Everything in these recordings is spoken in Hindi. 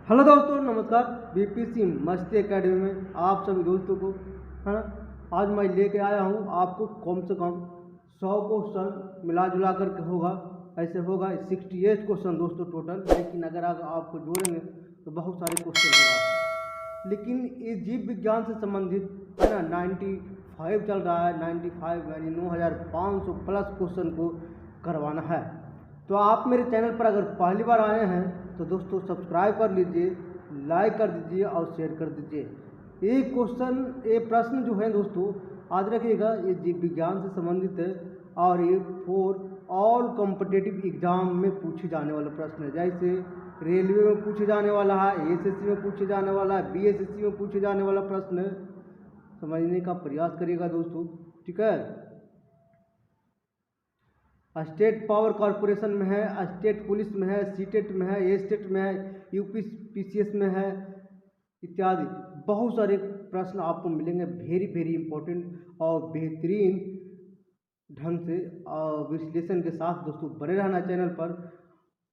हेलो दोस्तों, नमस्कार। बीपीसी मस्ती एकेडमी में आप सभी दोस्तों को है ना, आज मैं लेके आया हूँ आपको कम से कम 100 क्वेश्चन मिला जुला करके होगा। ऐसे होगा 68 क्वेश्चन दोस्तों टोटल, लेकिन अगर आपको जोड़ेंगे तो बहुत सारे क्वेश्चन होगा। लेकिन ये जीव विज्ञान से संबंधित है ना 95 चल रहा है, 95 यानी 9500 प्लस क्वेश्चन को करवाना है। तो आप मेरे चैनल पर अगर पहली बार आए हैं तो दोस्तों सब्सक्राइब कर लीजिए, लाइक कर दीजिए और शेयर कर दीजिए। ये प्रश्न जो है दोस्तों आज रखिएगा, ये जीव विज्ञान से संबंधित है और ये फॉर ऑल कॉम्पिटिटिव एग्जाम में पूछे जाने वाला प्रश्न है। जैसे रेलवे में पूछे जाने वाला है, एसएससी में पूछे जाने वाला है, बीएसएससी में पूछे जाने वाला प्रश्न है। समझने का प्रयास करिएगा दोस्तों, ठीक है। स्टेट पावर कॉरपोरेशन में है, स्टेट पुलिस में है, सीटेट में है, एस्टेट में है, यूपी पीसीएस में है इत्यादि। बहुत सारे प्रश्न आपको मिलेंगे वेरी वेरी इंपॉर्टेंट और बेहतरीन ढंग से और विश्लेषण के साथ। दोस्तों बने रहना चैनल पर,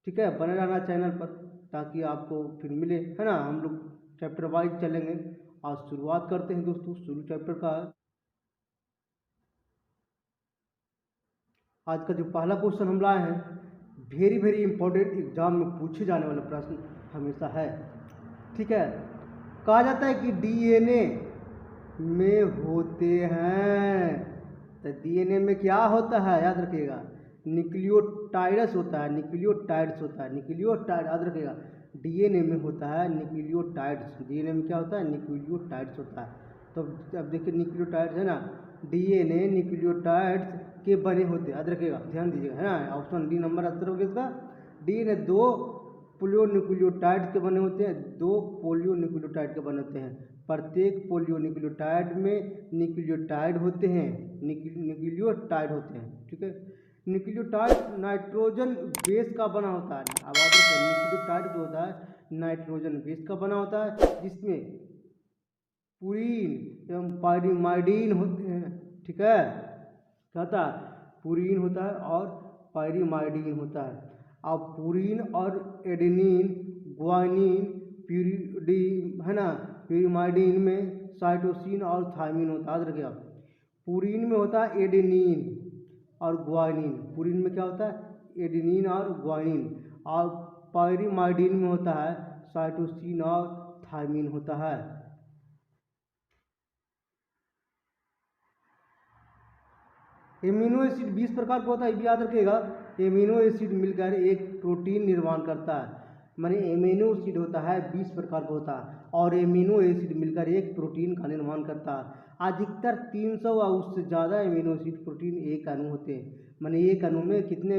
ठीक है, बने रहना चैनल पर ताकि आपको फिर मिले, है ना। हम लोग चैप्टर वाइज चलेंगे। आज शुरुआत करते हैं दोस्तों, शुरू चैप्टर का है। आज का जो पहला क्वेश्चन हम लाए हैं, वेरी वेरी इंपॉर्टेंट एग्जाम में पूछे जाने वाला प्रश्न हमेशा है, ठीक है। कहा जाता है कि डीएनए में होते हैं, तो डीएनए में क्या होता है याद रखिएगा, न्यूक्लियोटाइड्स होता है, न्यूक्लियोटाइड्स होता है, न्यूक्लियोटाइड याद रखिएगा। डीएनए में होता है न्यूक्लियोटाइड्स, डीएनए में क्या होता है, न्यूक्लियोटाइड्स होता है। तो अब देखिए न्यूक्लियोटाइड्स है ना, डीएनए न्यूक्लियोटाइड्स के बने होते हैं, याद रखिएगा, ध्यान दीजिएगा, है ना। ऑप्शन डी नंबर आंसर होगा इसका। डीएनए 2 पोलियोन्यूक्लियोटाइड के बने होते हैं, 2 पोलियोन्यूक्लियोटाइड के बने होते हैं। प्रत्येक पोलियोन्यूक्लियोटाइड में न्यूक्लियोटाइड होते हैं, न्यूक्लियोटाइड होते हैं, ठीक है। न्यूक्लियोटाइड नाइट्रोजन बेस का बना होता है। अब आप न्यूक्लियोटाइड जो होता है नाइट्रोजन बेस का बना होता है, जिसमें पुरीन एवं पायरीमाइडीन होते हैं, ठीक है। क्या होता है, पुरीन होता है और पायरीमाइडीन होता है। अब पुरीन और एडेनिन, ग्वानिन, प्यूरिडी है ना, प्यूरिमाइडीन में साइटोसिन और थायमिन होता है, याद रखिएगा। पुरीन में होता है एडेनिन और ग्वानिन, पुरीन में क्या होता है, एडेनिन और ग्वानिन, और पायरीमाइडीन में होता है साइटोसिन और थायमिन होता है। एमिनो एसिड 20 प्रकार का होता है, ये भी याद रखिएगा। एमिनो एसिड मिलकर एक प्रोटीन निर्माण करता है, माने एमिनो एसिड होता है 20 प्रकार का होता है और एमिनो एसिड मिलकर एक प्रोटीन का निर्माण करता है। अधिकतर 300 या उससे ज़्यादा एमिनो एसिड प्रोटीन एक अणु होते हैं, माने एक अणु में कितने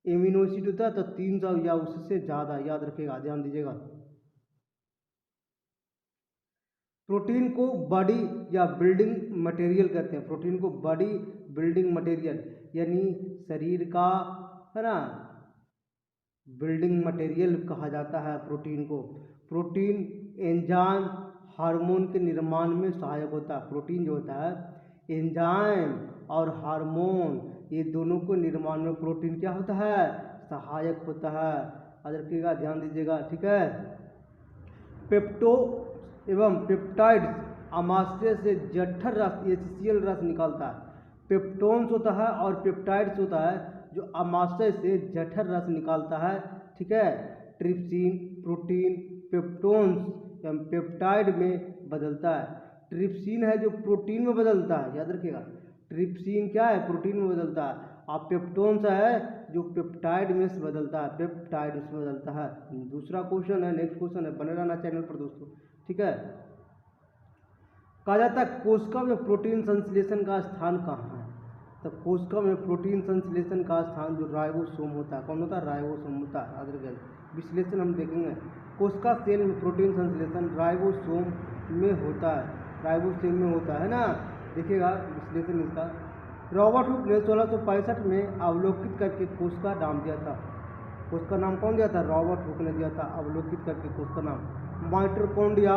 एमिनो एसिड होता है, तो 300 या उससे ज़्यादा, याद रखिएगा, ध्यान दीजिएगा। प्रोटीन को बॉडी या बिल्डिंग मटेरियल कहते हैं, प्रोटीन को बॉडी बिल्डिंग मटेरियल यानी शरीर का, है ना, बिल्डिंग मटेरियल कहा जाता है प्रोटीन को। प्रोटीन एंजाइम हार्मोन के निर्माण में सहायक होता है। प्रोटीन जो होता है एंजाइम और हार्मोन, ये दोनों को निर्माण में प्रोटीन क्या होता है, सहायक होता है, याद रखिएगा, ध्यान दीजिएगा, ठीक है। पेप्टो एवं पेप्टाइड्स अमाशय से जठर रस एचसीएल रस निकलता है। पेप्टोन्स होता है और पेप्टाइड्स होता है जो अमाशय से जठर रस निकालता है, ठीक है। ट्रिप्सिन प्रोटीन पेप्टोन्स एवं पेप्टाइड में बदलता है। ट्रिप्सिन है जो प्रोटीन में बदलता है, याद रखिएगा, ट्रिप्सिन क्या है, प्रोटीन में बदलता है, और पेप्टोन्स है जो पेप्टाइड में से बदलता है, पेप्टाइड में बदलता है। दूसरा क्वेश्चन है, नेक्स्ट क्वेश्चन है, बने रहना चैनल पर दोस्तों, ठीक है। कहा जाता है कोशिका में प्रोटीन संश्लेषण का स्थान कहाँ है, तो कोशिका में प्रोटीन संश्लेषण का स्थान जो राइबोसोम होता है, कौन होता है, राइबोसोम होता है, याद रखिएगा। विश्लेषण हम देखेंगे, कोशिका सेल में प्रोटीन संश्लेषण राइबोसोम में होता है, राइबोसोम में होता है ना, देखिएगा विश्लेषण इसका। रॉबर्ट हुक ने 1665 में अवलोकित करके कोशिका नाम दिया था। कोशिका नाम कौन दिया था, रॉबर्ट हुक ने दिया था, अवलोकित करके कोशिका नाम। माइटोकॉन्ड्रिया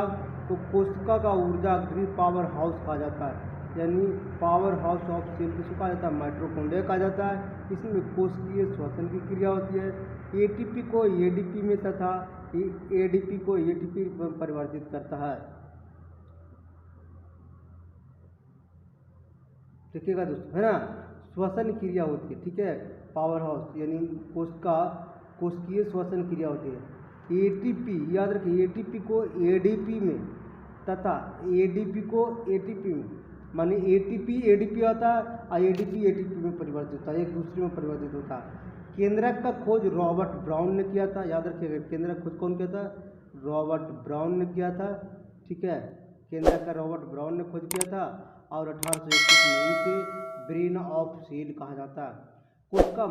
को कोशिका का ऊर्जा गृह पावर हाउस कहा जाता है, यानी पावर हाउस ऑफ सेल किसको कहा जाता है, माइटोकॉन्ड्रिया कहा जाता है। इसमें कोशिकीय श्वसन की क्रिया होती है। एटीपी को एडीपी में तथा एडीपी को एटीपी में परिवर्तित करता है। देखिएगा दोस्तों, है ना, श्वसन क्रिया होती है, ठीक है, पावर हाउस यानी कोशिकीय श्वसन क्रिया होती है। एटीपी याद रखिए, एटीपी को एडीपी में तथा एडीपी को एटीपी में, माने एटीपी एडीपी होता है और एडीपी एटीपी में परिवर्तित होता है, एक दूसरे में परिवर्तित होता है। केंद्रक का खोज रॉबर्ट ब्राउन ने किया था, याद रखिएगा, केंद्रक खोज कौन किया था? रॉबर्ट ब्राउन ने किया था, ठीक है, केंद्रक का रॉबर्ट ब्राउन ने खोज किया था। और 1821 में इसे ब्रेन ऑफ सेल कहा जाता है। कोशिका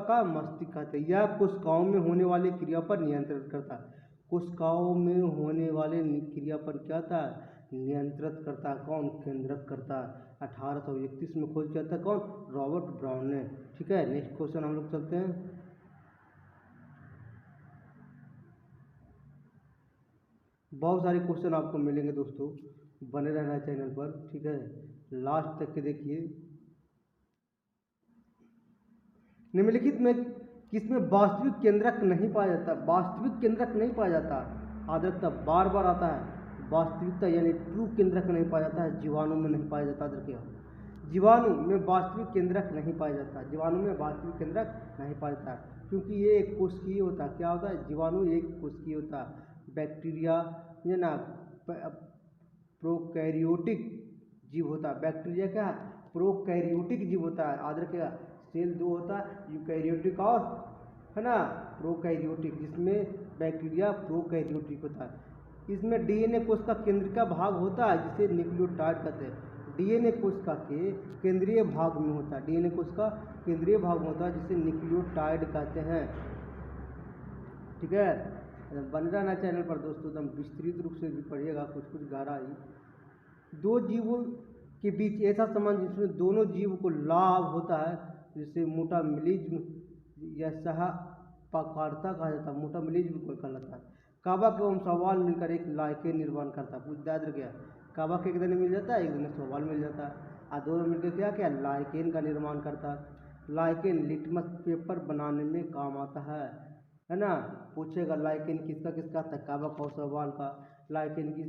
का मस्तिष्क कहते हैं। यह कोशिकाओं में होने वाली क्रिया पर नियंत्रित करता है। कोशिकाओं में होने वाले क्रिया पर क्या था? नियंत्रित करता है। कौन? केंद्रक करता है। 1831 में खोज किया था कौन? रॉबर्ट ब्राउन ने, ठीक है। नेक्स्ट क्वेश्चन हम लोग चलते हैं। बहुत सारे क्वेश्चन आपको मिलेंगे दोस्तों, बने रहना चैनल पर, ठीक है, लास्ट तक के देखिए। निम्नलिखित में किसमें वास्तविक केंद्रक नहीं पाया जाता? वास्तविक केंद्रक नहीं पाया जाता, आदरता बार बार आता है। वास्तविकता यानी ट्रू केंद्रक नहीं पाया जाता है, जीवाणु में नहीं पाया जाता। देखिए, जीवाणु में वास्तविक केंद्रक नहीं पाया जाता, जीवाणु में वास्तविक केंद्रक नहीं पाया जाता, क्योंकि ये एक कोशिकीय होता है। क्या होता है? जीवाणु एक कोशिकीय होता है। बैक्टीरिया ये ना प्रोकैरियोटिक जीव होता है। बैक्टीरिया क्या है? प्रोकैरियोटिक जीव होता है, याद रखिएगा। सेल दो होता है, यूकैरियोटिक और, है ना, प्रोकैरियोटिक, जिसमें बैक्टीरिया प्रोकैरियोटिक होता है। इसमें डीएनए कोशिका केंद्रिका भाग होता है, जिसे न्यूक्लियोटाइड कहते हैं। डीएनए कोशिका के केंद्रीय भाग में होता है, डीएनए कोशिका केंद्रीय भाग में होता है, जिसे न्यूक्लियोटाइड कहते हैं, ठीक है। बन रहना चैनल पर दोस्तों, एकदम विस्तृत रूप से भी पढ़िएगा, कुछ कुछ गहराई। दो जीवों के बीच ऐसा संबंध जिसमें दोनों जीव को लाभ होता है, जिसे मोटामिलिज्म या सहपकारता कहा जाता है, मोटामिलिज्म को कहलाता है। कवक एवं शैवाल मिलकर एक लाइकेन निर्माण करता है। पूछ याद रख गया, कवक एक दिन मिल जाता है, एक दिन शैवाल मिल जाता है, और दोनों मिलकर क्या क्या लाइकेन का निर्माण करता है। लाइकेन लिटमस पेपर बनाने में काम आता है ना। पूछेगा लाइकेन किसका किसका आता है? कवक और शैवाल का। लाइकेन की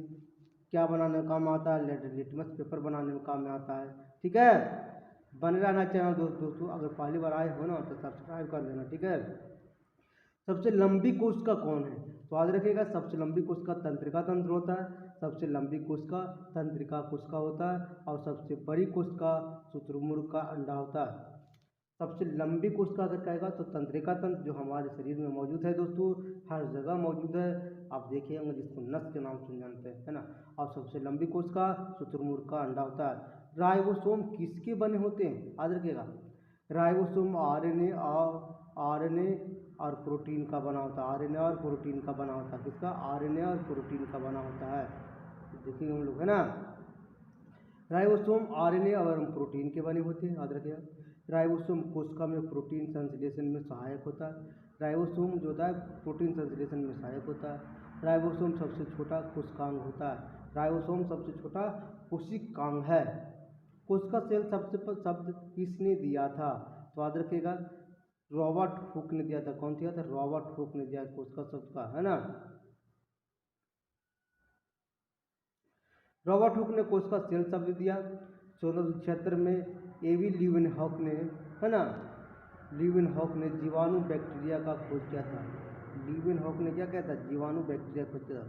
क्या बनाने में काम आता है? लिटमस पेपर बनाने में काम में आता है, ठीक है। बने रहना चैनल दोस्तों, अगर पहली बार आए हो ना तो सब्सक्राइब कर लेना, ठीक है। सबसे लंबी कोशिका कौन है? तो याद रखिएगा, सबसे लंबी कोशिका तंत्रिका तंत्र होता है, सबसे लंबी कोशिका तंत्रिका कोशिका होता है, और सबसे बड़ी कोशिका शुतुरमुर्ग का अंडा होता है। सबसे लंबी कोशिका अगर कहेगा तो तंत्रिका तंत्र, जो हमारे शरीर में मौजूद है दोस्तों, हर जगह मौजूद है, आप देखिए होंगे, जिसको नस के नाम से जानते हैं, है ना। और सबसे लंबी कोशिका शुतुरमुर्ग का अंडा होता है। राइबोसोम किसके बने होते हैं? याद रखिएगा, राइबोसोम आरएनए और प्रोटीन का बना होता है। आरएनए और प्रोटीन का बना होता है। किसका? आरएनए और प्रोटीन का बना होता है, देखिए हम लोग, है ना। राइबोसोम आरएनए और प्रोटीन के बने होते हैं, याद रखिएगा। राइबोसोम कोशिका में प्रोटीन संश्लेषण में सहायक होता है। राइबोसोम जो होता है प्रोटीन संश्लेषण में सहायक होता है। राइबोसोम सबसे छोटा कोशिकांग होता है। राइबोसोम सबसे छोटा कोशिकांग है। कोशिका सेल शब्द किसने दिया था? तो याद रखिएगा, रॉबर्ट हुक ने दिया था। कौन दिया था? रॉबर्ट हुक ने दिया कोशिका शब्द का, है ना। रॉबर्ट हुक ने कोशिका सेल शब्द दिया। 1676 में एवी लीवेनहॉक ने, है ना, लीवेनहॉक ने जीवाणु बैक्टीरिया का खोज किया था। लीवेनहॉक ने क्या किया था? जीवाणु बैक्टीरिया खोज किया था।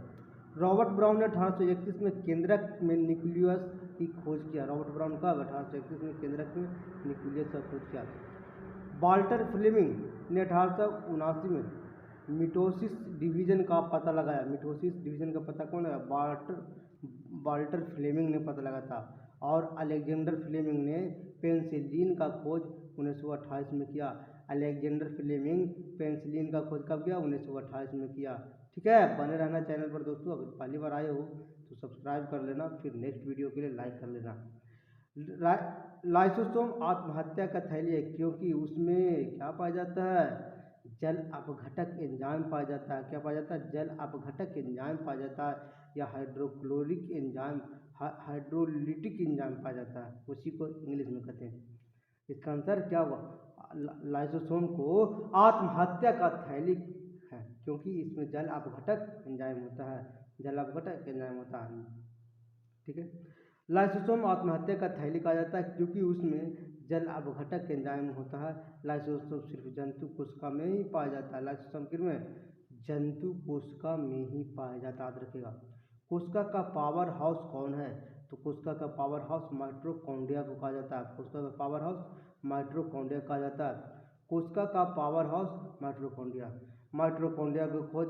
रॉबर्ट ब्राउन ने 1831 में केंद्रक में न्यूक्लियस की खोज किया। रॉबर्ट ब्राउन का 1831 में केंद्रक में न्यूक्लियस का खोज किया। वाल्टर फ्लेमिंग ने 1879 में मिटोसिस डिवीजन का पता लगाया। मिटोसिस डिवीजन का पता कौन है? वाल्टर फ्लेमिंग ने पता लगाया था। और अलेक्जेंडर फ्लेमिंग ने पेनिसिलिन का खोज 1928 में किया। अलेक्जेंडर फ्लेमिंग पेनिसिलिन का खोज कब किया? 1928 में किया, ठीक है। बने रहना चैनल पर दोस्तों, अगर पहली बार आए हो तो सब्सक्राइब कर लेना, फिर नेक्स्ट वीडियो के लिए लाइक कर लेना। लाइसोसोम आत्महत्या का थैली है, क्योंकि उसमें क्या पाया जाता है? जल अपघटक एंजाइम पाया जाता है। क्या पाया जाता है? जल अपघटक एंजाइम पाया जाता है, या हाइड्रोक्लोरिक एंजाइम, हाइड्रोलिटिक एंजाइम पाया जाता है, उसी को इंग्लिश में कहते हैं। इसका आंसर क्या हुआ? लाइसोसोम को आत्महत्या का थैली है, क्योंकि इसमें जल अपघटक एंजाइम होता है, जल अपघटक एंजाइम होता है। ठीक है, लाइसोसोम आत्महत्या का थैली कहा जाता है क्योंकि उसमें जल अपघटक एंजाइम होता है। लाइसोसोम सिर्फ जंतु कोशिका में ही पाया जाता है, लाइसोसोम किस में, जंतु कोशिका में ही पाया जाता है, याद रखिएगा। कोशिका का पावर हाउस कौन है, तो कोशिका का पावर हाउस माइटोकॉन्ड्रिया को कहा जाता है, कोशिका का पावर हाउस माइटोकॉन्ड्रिया कहा जाता है, कोशिका का पावर हाउस माइटोकॉन्ड्रिया। माइटोकॉन्ड्रिया की खोज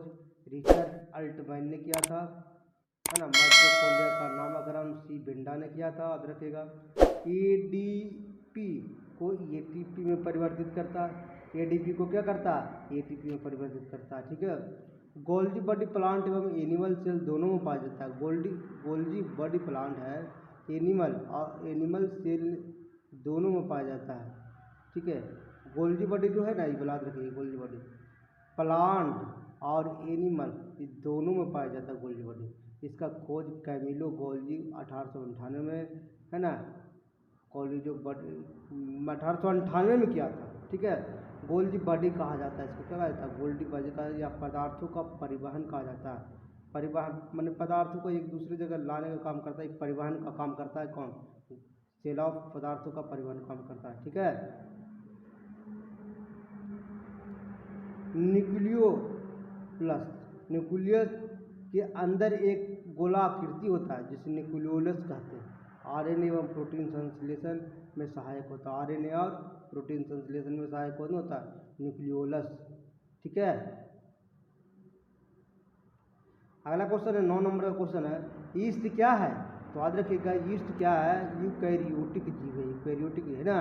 रिचर्ड अल्टमैन ने किया था, है ना। माइटोकॉन्ड्रिया का नामकरण सी बिंडा ने किया था, याद रखिएगा। एडीपी को एटीपी में परिवर्तित करता है, एडीपी को क्या करता है, एटीपी में परिवर्तित करता है। ठीक है, गोल्जी बॉडी प्लांट एवं एनिमल सेल दोनों में पाया जाता है। गोल्जी बॉडी प्लांट है, एनिमल और एनिमल सेल दोनों में पाया जाता है। ठीक है, गोल्जी बॉडी जो है ना, ये याद रखिए, गोल्जी बॉडी प्लांट और एनिमल ये दोनों में पाया जाता है गोल्जी बॉडी। इसका खोज कैमिलो गोल्जी 1898 में, है ना, कॉलेजो बॉडी 1898 में किया था। ठीक है, गोल्जी बॉडी कहा जाता है, इसको क्या कहा जाता है, गोल्जी बॉडी का, या पदार्थों का परिवहन कहा जाता है। परिवहन माने पदार्थों को एक दूसरी जगह लाने का काम करता है, एक परिवहन का काम करता है कौन, सेल ऑफ पदार्थों का परिवहन काम करता है। ठीक है, न्यूक्लियोलस, न्यूक्लियस के अंदर एक गोलाकृति होता है जिसे न्यूक्लियोलस कहते हैं। आरएनए एवं प्रोटीन संश्लेषण में सहायक होता है, आरएनए और प्रोटीन संश्लेषण में सहायक कौन होता है, न्यूक्लियोलस। ठीक है, अगला क्वेश्चन है 9 नंबर का क्वेश्चन है, ईस्ट क्या है, तो याद रखिएगा ईस्ट क्या है, यूकैरियोटिक जीव है, यूकैरियोटिक है ना।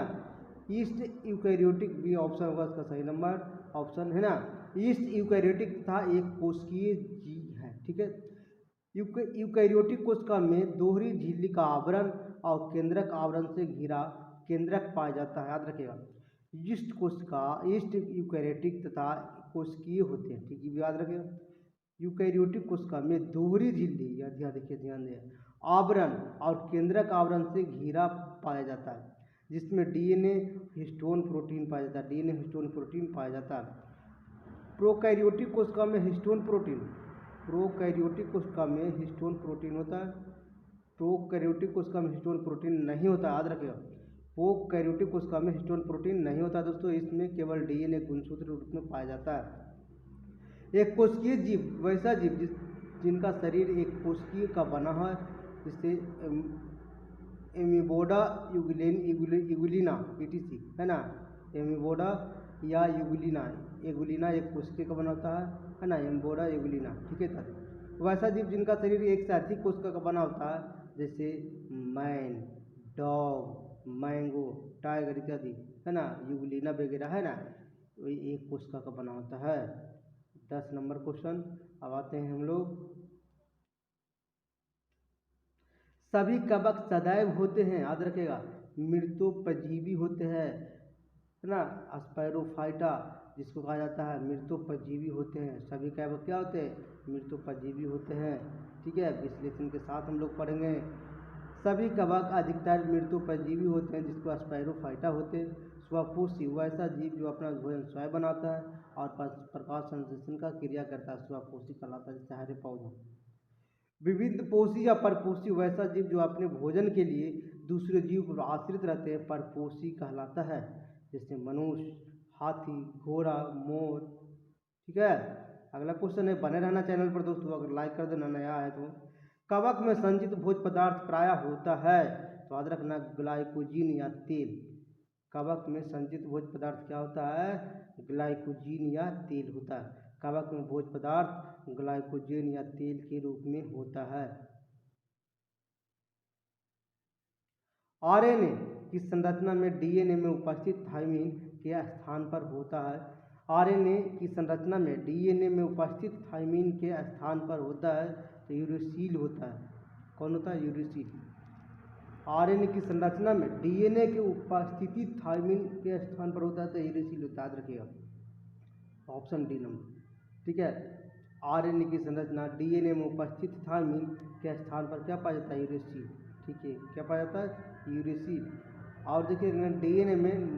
ईस्ट यूकैरियोटिक भी ऑप्शन होगा इसका सही नंबर, ऑप्शन है ना। ईस्ट यूकैरियोटिक था एक कोशिकीय जीव है। ठीक है, यूकैरियोटिक कोशिका में दोहरी झिल्ली का आवरण और केंद्रक आवरण से घिरा केंद्रक पाया जाता है, याद रखिएगा। ईस्ट कोशिका, ईस्ट यूकैरियोटिक तथा कोशिकीय होते हैं। ठीक है, याद रखिएगा। यूकैरियोटिक कोशिका में दोहरी झिल्ली, या देखिए ध्यान दें, आवरण और केंद्रक आवरण से घिरा पाया जाता है, जिसमें डीएनए हिस्टोन प्रोटीन पाया जाता है, डीएनए हिस्टोन प्रोटीन पाया जाता है। प्रोकैरियोटिक कोशिका में हिस्टोन प्रोटीन, प्रोकैरियोटिक कोशिका में हिस्टोन प्रोटीन होता है, प्रोकैरियोटिक कोशिका में हिस्टोन प्रोटीन नहीं होता, याद रखिएगा। प्रोकैरियोटिक कोशिका में हिस्टोन प्रोटीन नहीं होता दोस्तों, इसमें केवल डीएनए गुणसूत्र रूप में पाया जाता है। एक कोशिकीय जीव वैसा जीव जिनका शरीर एक कोशिकीय का बना है, जिससे एमीबोडा यूगुलिना ईटीसी, है ना। एमीबोडा या यूगुलिना, एगुलिना एक कोशिका का बना होता है ना, एमीबोडा यूगुलिना। ठीक है सर, वैसा जीव जिनका शरीर एक से अधिक कोशिका का बना होता है, जैसे मैन, डॉग, मैंगो, टाइगर इत्यादि, है ना, यूगुलिना वगैरह, है ना, वही एक कोशिका का बना होता है। 10 नंबर क्वेश्चन। अब आते हैं हम लोग, सभी कवक सदैव होते हैं, याद रखेगा, मृतोपजीवी होते हैं, है ना। स्पायरोफाइटा जिसको कहा जाता है मृतोपजीवी होते हैं, सभी कवक क्या होते हैं, मृतोपजीवी होते हैं। ठीक है, विश्लेषण के साथ हम लोग पढ़ेंगे। सभी कवक अधिकतर मृतोपजीवी होते हैं, जिसको स्पायरोफाइटा होते हैं। स्वपोषी वैसा जीव जो अपना भोजन स्वयं बनाता है और प्रकाश संश्लेषण का क्रिया करता है, स्वपोषी कहलाता है, जैसे हरे पौधा। विविध पोषी या परपोषी वैसा जीव जो अपने भोजन के लिए दूसरे जीव पर आश्रित रहते हैं, परपोषी कहलाता है, जैसे मनुष्य, हाथी, घोड़ा, मोर। ठीक है, अगला क्वेश्चन है, बने रहना चैनल पर दोस्तों, अगर लाइक कर देना नया है तो। कवक में संचित भोज्य पदार्थ प्रायः होता है, तो याद रखना ग्लाइकोजीन या तेल। कवक में संचित भोज्य पदार्थ क्या होता है, ग्लाइकोजीन या तेल होता है। कवक में भोज्य पदार्थ ग्लाइकोजन या तेल के रूप में होता है। आरएनए की संरचना में डीएनए में उपस्थित थाइमिन के स्थान पर होता है। आरएनए की संरचना में डीएनए में उपस्थित थाइमिन के स्थान पर होता है, तो यूरेसिल होता है। कौन होता है, यूरेसिल। आरएनए की संरचना में डीएनए की उपस्थिति थाइमिन के स्थान पर होता है, तो यूरेसिल होता है, याद रखिएगा, ऑप्शन डी नंबर। ठीक है, आरएनए की संरचना डीएनए में उपस्थित थाइमिन के स्थान पर क्या पाया जाता है, यूरेसिल। ठीक है, क्या पाया जाता है, यूरेसिल। और देखिए डीएनए में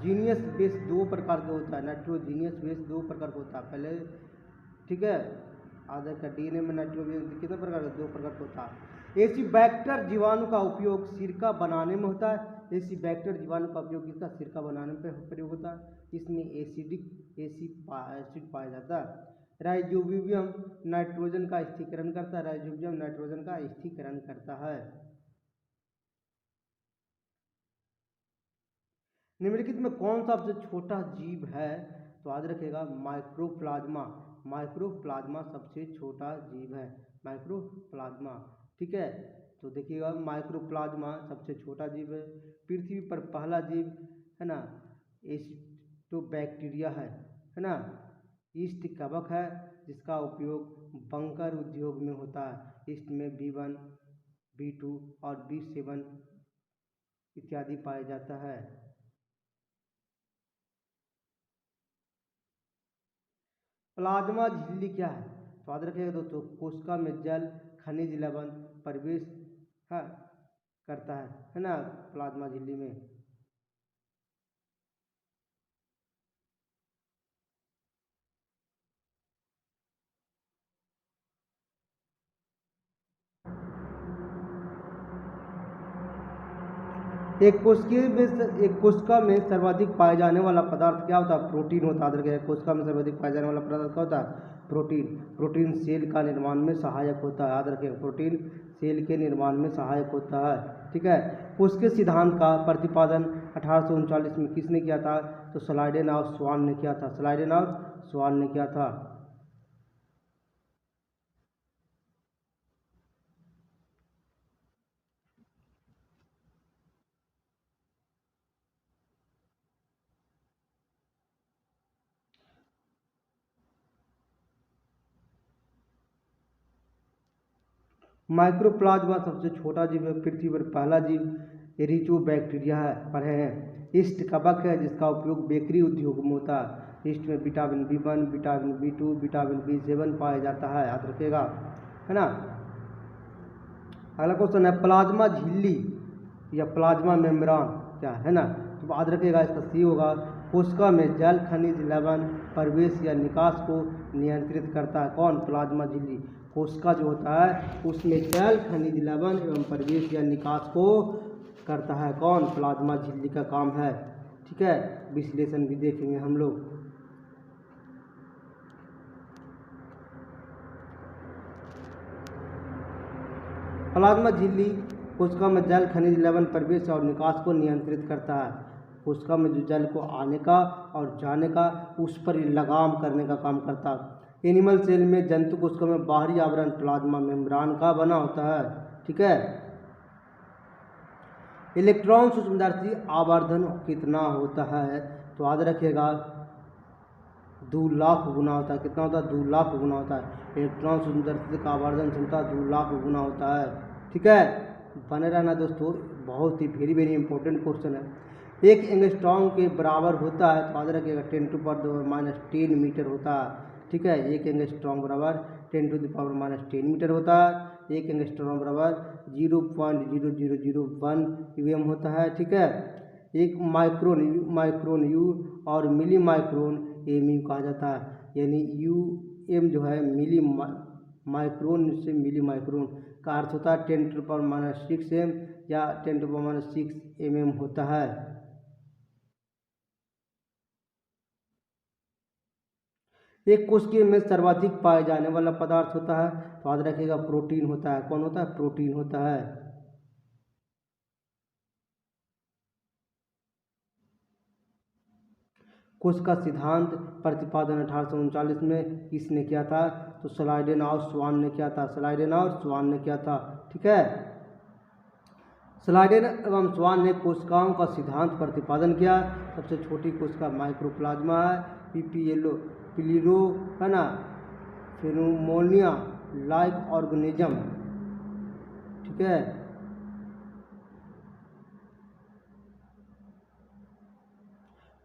नाइट्रोजीनियस बेस दो प्रकार का होता है, नाइट्रोजीनियस बेस दो प्रकार का होता है पहले, ठीक है। आधा का डीएनए में नाइट्रोजन कितने प्रकार का, दो प्रकार का होता है। एसिबैक्टर जीवाणु का उपयोग सिरका बनाने में होता है। एसिबैक्टर जीवाणु का उपयोग किसका, सिरका बनाने में प्रयोग होता है। इसमें एसिड पाया जाता है। राइजोबियम नाइट्रोजन का स्थिरीकरण करता है, राइजोबियम नाइट्रोजन का स्थिरीकरण करता है। निम्नलिखित में कौन सा सबसे छोटा जीव है, तो याद रखिएगा माइक्रोप्लाज्मा। माइक्रोप्लाज्मा सबसे छोटा जीव है, माइक्रोप्लाज्मा, ठीक है। तो देखिएगा माइक्रोप्लाज्मा सबसे छोटा जीव है। पृथ्वी पर पहला जीव है ना एसिडोबैक्टीरिया है ना। ईस्ट कवक है जिसका उपयोग बंकर उद्योग में होता है। ईस्ट में B1, B2 और B7 इत्यादि पाया जाता है। प्लाज्मा झिल्ली क्या है, तो याद रखिएगा दोस्तों कोशिका में जल खनिज लवण प्रवेश है करता है ना प्लाज्मा झिल्ली में। एक कोशिका में सर्वाधिक पाए जाने वाला पदार्थ क्या होता है, प्रोटीन होता है। कोशिका में सर्वाधिक पाए जाने वाला पदार्थ क्या होता है, प्रोटीन। प्रोटीन सेल का निर्माण में सहायक होता है, याद रखिए प्रोटीन सेल के निर्माण में सहायक होता है, ठीक है। उसके सिद्धांत का प्रतिपादन 1839 में किसने किया था, तो स्लाइडेन और स्वान ने किया था, स्लाइडेन और स्वान ने किया था। माइक्रोप्लाज्मा सबसे छोटा जीव है, पृथ्वी पर पहला जीव एरिचोबैक्टीरिया है, पढ़े हैं। ईस्ट कवक है जिसका उपयोग बेकरी उद्योग में होता है। ईस्ट में vitamin B1, vitamin B2, vitamin B7 पाया जाता है, याद रखिएगा, है ना। अगला क्वेश्चन है प्लाज्मा झिल्ली या प्लाज्मा मेम्ब्रेन क्या है ना, तो याद रखिएगा इसका सी होगा। कोशिका में जल खनिज लवण प्रवेश या निकास को नियंत्रित करता है, कौन, प्लाज्मा झिल्ली। कोशिका जो होता है उसमें जल खनिज लवण एवं प्रवेश या निकास को करता है, कौन, प्लाज्मा झिल्ली का काम है, ठीक है। विश्लेषण भी देखेंगे हम लोग। प्लाज्मा झिल्ली कोशिका में जल खनिज लवण प्रवेश और निकास को नियंत्रित करता है। कोशिका में जो जल को आने का और जाने का उस पर लगाम करने का काम करता है। एनिमल सेल में जंतु कोशिका में बाहरी आवरण प्लाज्मा मेम्ब्रेन का बना होता है, ठीक है। इलेक्ट्रॉन सूक्ष्मदर्शी आवर्धन कितना होता है, तो याद रखिएगा 2 लाख गुना होता है, कितना होता है, 2 लाख गुना होता है। इलेक्ट्रॉन सूक्ष्मदर्शी का आवर्धन क्षमता 2 लाख गुना होता है, ठीक है। बने रहना दोस्तों, बहुत ही वेरी इंपॉर्टेंट क्वेश्चन है। एक एंगस्ट्रॉम के बराबर होता है, तो याद रखिएगा 10⁻⁻10 मीटर होता है, ठीक है। एक एंगस्ट्रॉम बराबर 10⁻⁻10 मीटर होता है। एक एंगस्ट्रॉम बराबर 0.0001 यूएम होता है, ठीक है। एक माइक्रोन यू और मिली माइक्रोन एमयू कहा जाता है, यानी यूएम जो है मिली माइक्रोन से मिली माइक्रोन का अर्थ होता है 10⁻⁻6 एम या 10⁻6 mm होता है। एक कोशिका में सर्वाधिक पाए जाने वाला पदार्थ होता है, तो याद रखिएगा प्रोटीन होता है, कौन होता है, प्रोटीन होता है। कोशिका सिद्धांत प्रतिपादन 1839 में किसने किया था, तो स्लाइडेन और स्वान ने किया था, स्लाइडेन और स्वान ने किया था, ठीक है। स्लाइडेन एवं स्वान ने कोशिकाओं का सिद्धांत प्रतिपादन किया। सबसे छोटी कोशिका माइक्रोप्लाज्मा है, पिलिरो है ना, फिनोमोनिया लाइक ऑर्गेनिज्म, ठीक है।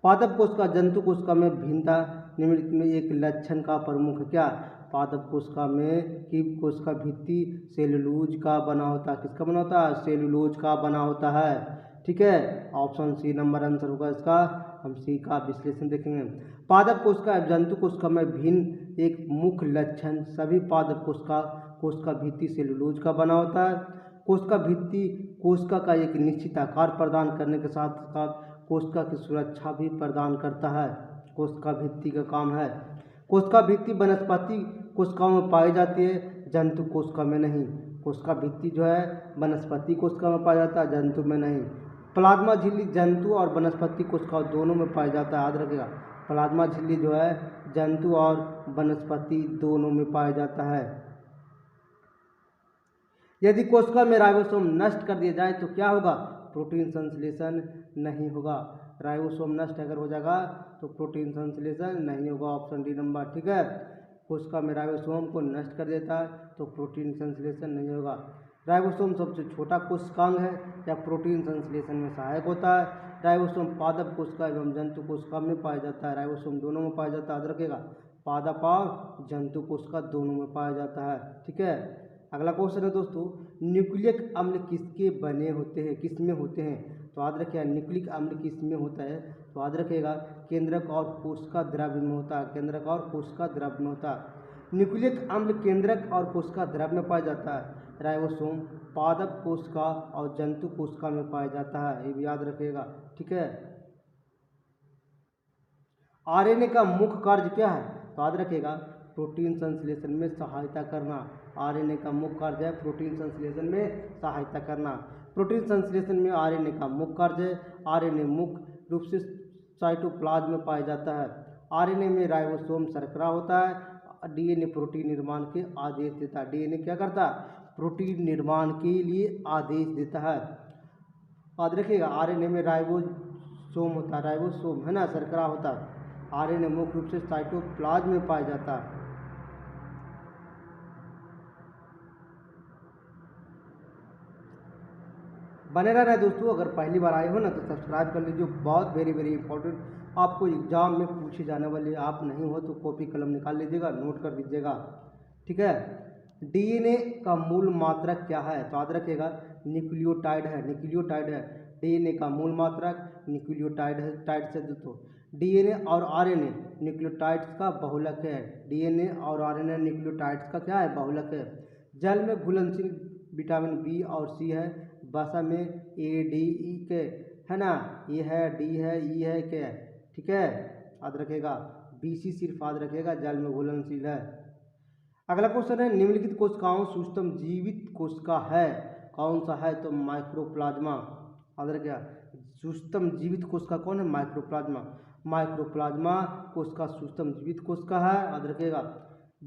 पादप कोशिका जंतु कोशिका में भिन्नता निम्नलिखित में एक लक्षण का प्रमुख क्या, पादप कोशिका में की कोशिका भित्ति सेलुलोज का बना होता है, किसका बना होता है, सेलुलोज का बना होता है, ठीक है। ऑप्शन सी नंबर आंसर होगा इसका हम सी का विश्लेषण देखेंगे। पादप कोशिका जंतु कोशिका में भिन्न एक मुख्य लक्षण सभी पादप कोशिका भित्ति सेलुलोज का बना होता है। कोशिका भित्ति कोशिका का एक निश्चित आकार प्रदान करने के साथ साथ कोशिका की सुरक्षा भी प्रदान करता है। कोशिका भित्ति का काम है। कोशिका भित्ति वनस्पति कोशिकाओं में पाई जाती है, जंतु कोशिका में नहीं। कोशिका भित्ति जो है वनस्पति कोशिका में पाया जाता है, जंतु में नहीं। प्लाज्मा झिल्ली जंतु और वनस्पति कोशिकाओं दोनों में पाया जाता है, याद रखिएगा। प्लाज्मा झिल्ली जो है जंतु और वनस्पति दोनों में पाया जाता है। यदि कोशिका में राइबोसोम नष्ट कर दिया जाए तो क्या होगा? प्रोटीन संश्लेषण नहीं होगा। राइबोसोम नष्ट अगर हो जाएगा तो प्रोटीन संश्लेषण नहीं होगा। ऑप्शन डी नंबर, ठीक है। कोशिका में राइबोसोम को नष्ट कर देता है तो प्रोटीन संश्लेषण नहीं होगा। राइबोसोम सबसे छोटा कोशिकांग है या प्रोटीन संश्लेषण में सहायक होता है। राइबोसोम पादप कोशिका एवं जंतु कोशिका में पाया जाता है। राइबोसोम दोनों में पाया जाता है, याद रखिएगा। पादप और जंतु कोशिका दोनों में पाया जाता है, ठीक है। अगला क्वेश्चन है दोस्तों, न्यूक्लिक अम्ल किसके बने होते हैं, किसमें होते हैं? तो याद रखिएगा न्यूक्लिक अम्ल किसमें होता है? तो याद रखिएगा केंद्रक और कोशिका द्रव्य में होता है। केंद्रक और कोशिका द्रव्य में होता है। न्यूक्लिक अम्ल केंद्रक और कोशिका द्रव्य में पाया जाता है। राइबोसोम पादप कोशिका और जंतु कोशिका में पाया जाता है, ये भी याद रखिएगा, ठीक है। आरएनए का मुख्य कार्य क्या है? तो याद रखिएगा प्रोटीन संश्लेषण में सहायता करना। आरएनए का मुख्य कार्य है प्रोटीन संश्लेषण में सहायता करना। प्रोटीन संश्लेषण में आरएनए का मुख्य कार्य है। आरएनए मुख्य रूप से साइटोप्लाज्म में पाया जाता है। आरएनए में राइबोसोम शर्करा होता है। डीएनए प्रोटीन निर्माण के आदेश देता है। डीएनए क्या करता है? प्रोटीन निर्माण के लिए आदेश देता है। याद रखिएगा आरएनए में राइबोसोम होता है, राइबोसोम है ना, शर्करा होता है। आरएनए मुख्य रूप से साइटोप्लाज्म में पाया जाता है। बने रहना है दोस्तों। अगर पहली बार आए हो ना तो सब्सक्राइब कर लीजिए। बहुत वेरी वेरी इंपॉर्टेंट आपको एग्जाम में पूछे जाने वाले, आप नहीं हो तो कॉपी कलम निकाल लीजिएगा, नोट कर लीजिएगा, ठीक है। डीएनए का मूल मात्रक क्या है? तो याद रखिएगा न्यूक्लियोटाइड है, न्यूक्लियोटाइड है। डीएनए का मूल मात्रक न्यूक्लियोटाइड है। टाइड से दोस्तों डीएनए और आरएनए न्यूक्लियोटाइड्स का बहुलक है। डीएनए और आरएनए न्यूक्लियोटाइड्स का क्या है? बहुलक है। जल में घुलनशील विटामिन बी और सी है। वसा में ए डी ई के है ना, ए है, डी है, ई है, के है, ठीक है, याद रखिएगा। बी सी सिर्फ याद रखिएगा जल में घुलनशील है। अगला क्वेश्चन है निम्नलिखित कोशिकाओं सूक्ष्म जीवित कोशिका है, कौन सा है? तो माइक्रोप्लाज्मा, याद रखिएगा। सूक्ष्म जीवित कोशिका कौन है? माइक्रोप्लाज्मा। माइक्रोप्लाज्मा कोशिका सूक्ष्म जीवित कोशिका है, याद रखिएगा।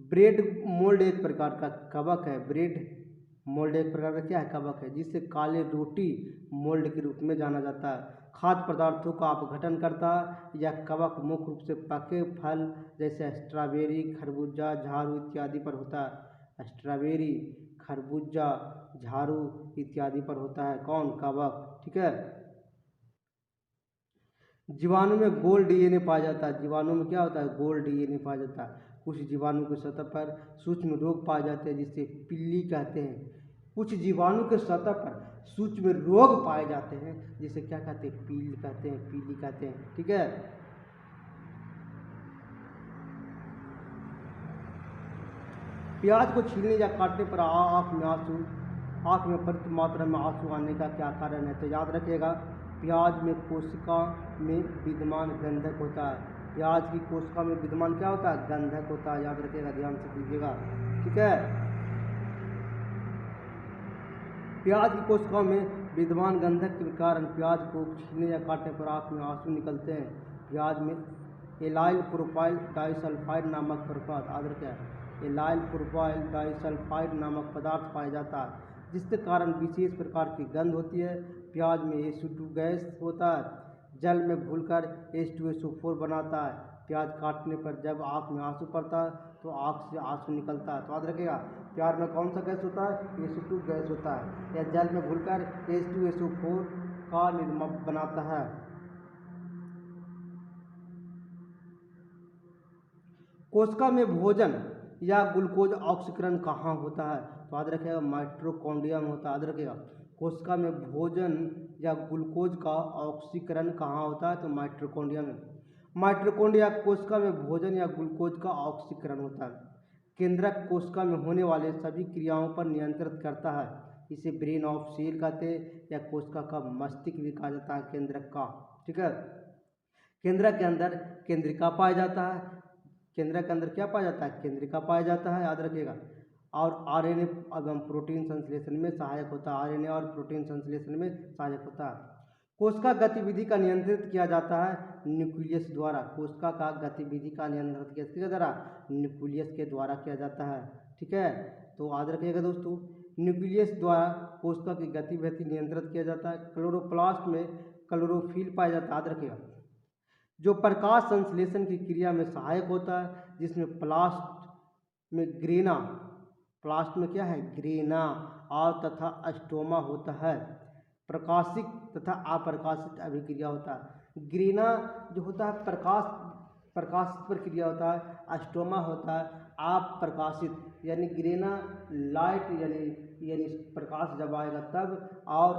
ब्रेड मोल्ड एक प्रकार का कवक है। ब्रेड मोल्ड एक प्रकार का क्या है? कवक है, जिसे काले रोटी मोल्ड के रूप में जाना जाता है। खाद्य पदार्थों का अपघटन करता है। यह कवक मुख्य रूप से पके फल जैसे स्ट्रॉबेरी, खरबूजा, झारू इत्यादि पर होता है। स्ट्रॉबेरी, खरबूजा, झारू इत्यादि पर होता है कौन? कवक, ठीक है। जीवाणु में गोल डीएनए पाया जाता है। जीवाणु में क्या होता है? गोल डीएनए पाया जाता है। कुछ जीवाणु की सतह पर सूक्ष्म रोग पाए जाते हैं जिसे पिल्ली कहते हैं। कुछ जीवाणु के सतह पर सूक्ष्म रोग पाए जाते हैं जिसे क्या कहते हैं? पील कहते हैं, पीली कहते हैं, ठीक है। प्याज को छीलने या काटने पर आँख में पर्याप्त मात्रा में आंसू आने का क्या कारण है? तो याद रखिएगा प्याज में कोशिका में विद्यमान गंधक होता है। प्याज की कोशिका में विद्यमान क्या होता है? गंधक होता है, याद रखिएगा, ध्यान से दीजिएगा, ठीक है। प्याज की कोशिकाओं में विद्यमान गंधक के कारण प्याज को छीलने या काटने पर आँख में आंसू निकलते हैं। प्याज में एलाइल प्रोपाइल डाइसल्फाइड नामक पदार्थ, याद रखिएगा, एलाइल प्रोपाइल डाइसल्फाइड नामक पदार्थ पाया जाता है जिसके कारण विशेष प्रकार की गंध होती है। प्याज में H2 गैस होता है, जल में घुलकर H2SO4 बनाता है। प्याज काटने पर जब आँख में आंसू पड़ता है तो आँख से आंसू निकलता है। तो याद रखिएगा प्याज में कौन सा गैस होता है? H2 गैस होता है। यह जल में घुलकर H2SO4 का निर्माण बनाता है। कोशिका में भोजन या ग्लूकोज ऑक्सीकरण कहाँ होता है? तो याद रखिएगा माइटोकॉन्ड्रिया में होता है, याद रखिएगा। कोशिका में भोजन या ग्लूकोज का ऑक्सीकरण कहाँ होता है? तो माइटोकॉन्ड्रिया में। माइटोकॉन्ड्रिया कोशिका में भोजन या ग्लूकोज का ऑक्सीकरण होता है। केंद्रक कोशिका में होने वाले सभी क्रियाओं पर नियंत्रित करता है। इसे ब्रेन ऑफ सेल कहते हैं या कोशिका का मस्तिष्क भी कहा जाता है केंद्रक का। ठीक है, केंद्रक के अंदर केंद्रिका पाया जाता है। केंद्रक के अंदर क्या पाया जाता है? केंद्रिका पाया जाता है, याद रखिएगा। और आरएनए एवं प्रोटीन संश्लेषण में सहायक होता है। आरएनए और प्रोटीन संश्लेषण में सहायक होता है। कोशिका गतिविधि का नियंत्रित किया जाता है न्यूक्लियस द्वारा। कोशिका का गतिविधि का नियंत्रण किसके द्वारा? न्यूक्लियस के द्वारा किया जाता है। ठीक है, तो याद रखिएगा दोस्तों, न्यूक्लियस द्वारा कोशिका की गतिविधि नियंत्रित किया जाता है। क्लोरोप्लास्ट में क्लोरोफिल पाया जाता है, याद रखिएगा, जो प्रकाश संश्लेषण की क्रिया में सहायक होता है, जिसमें प्लास्ट में ग्रेना, प्लास्ट में क्या है? ग्रेना और तथा स्टोमा होता है। प्रकाशित तथा अप्रकाशित अभिक्रिया होता है। ग्रेना जो होता है प्रकाशित प्रक्रिया होता है, स्टोमा होता है अप्रकाशित, यानी ग्रेना लाइट यानी प्रकाश जब आएगा तब, और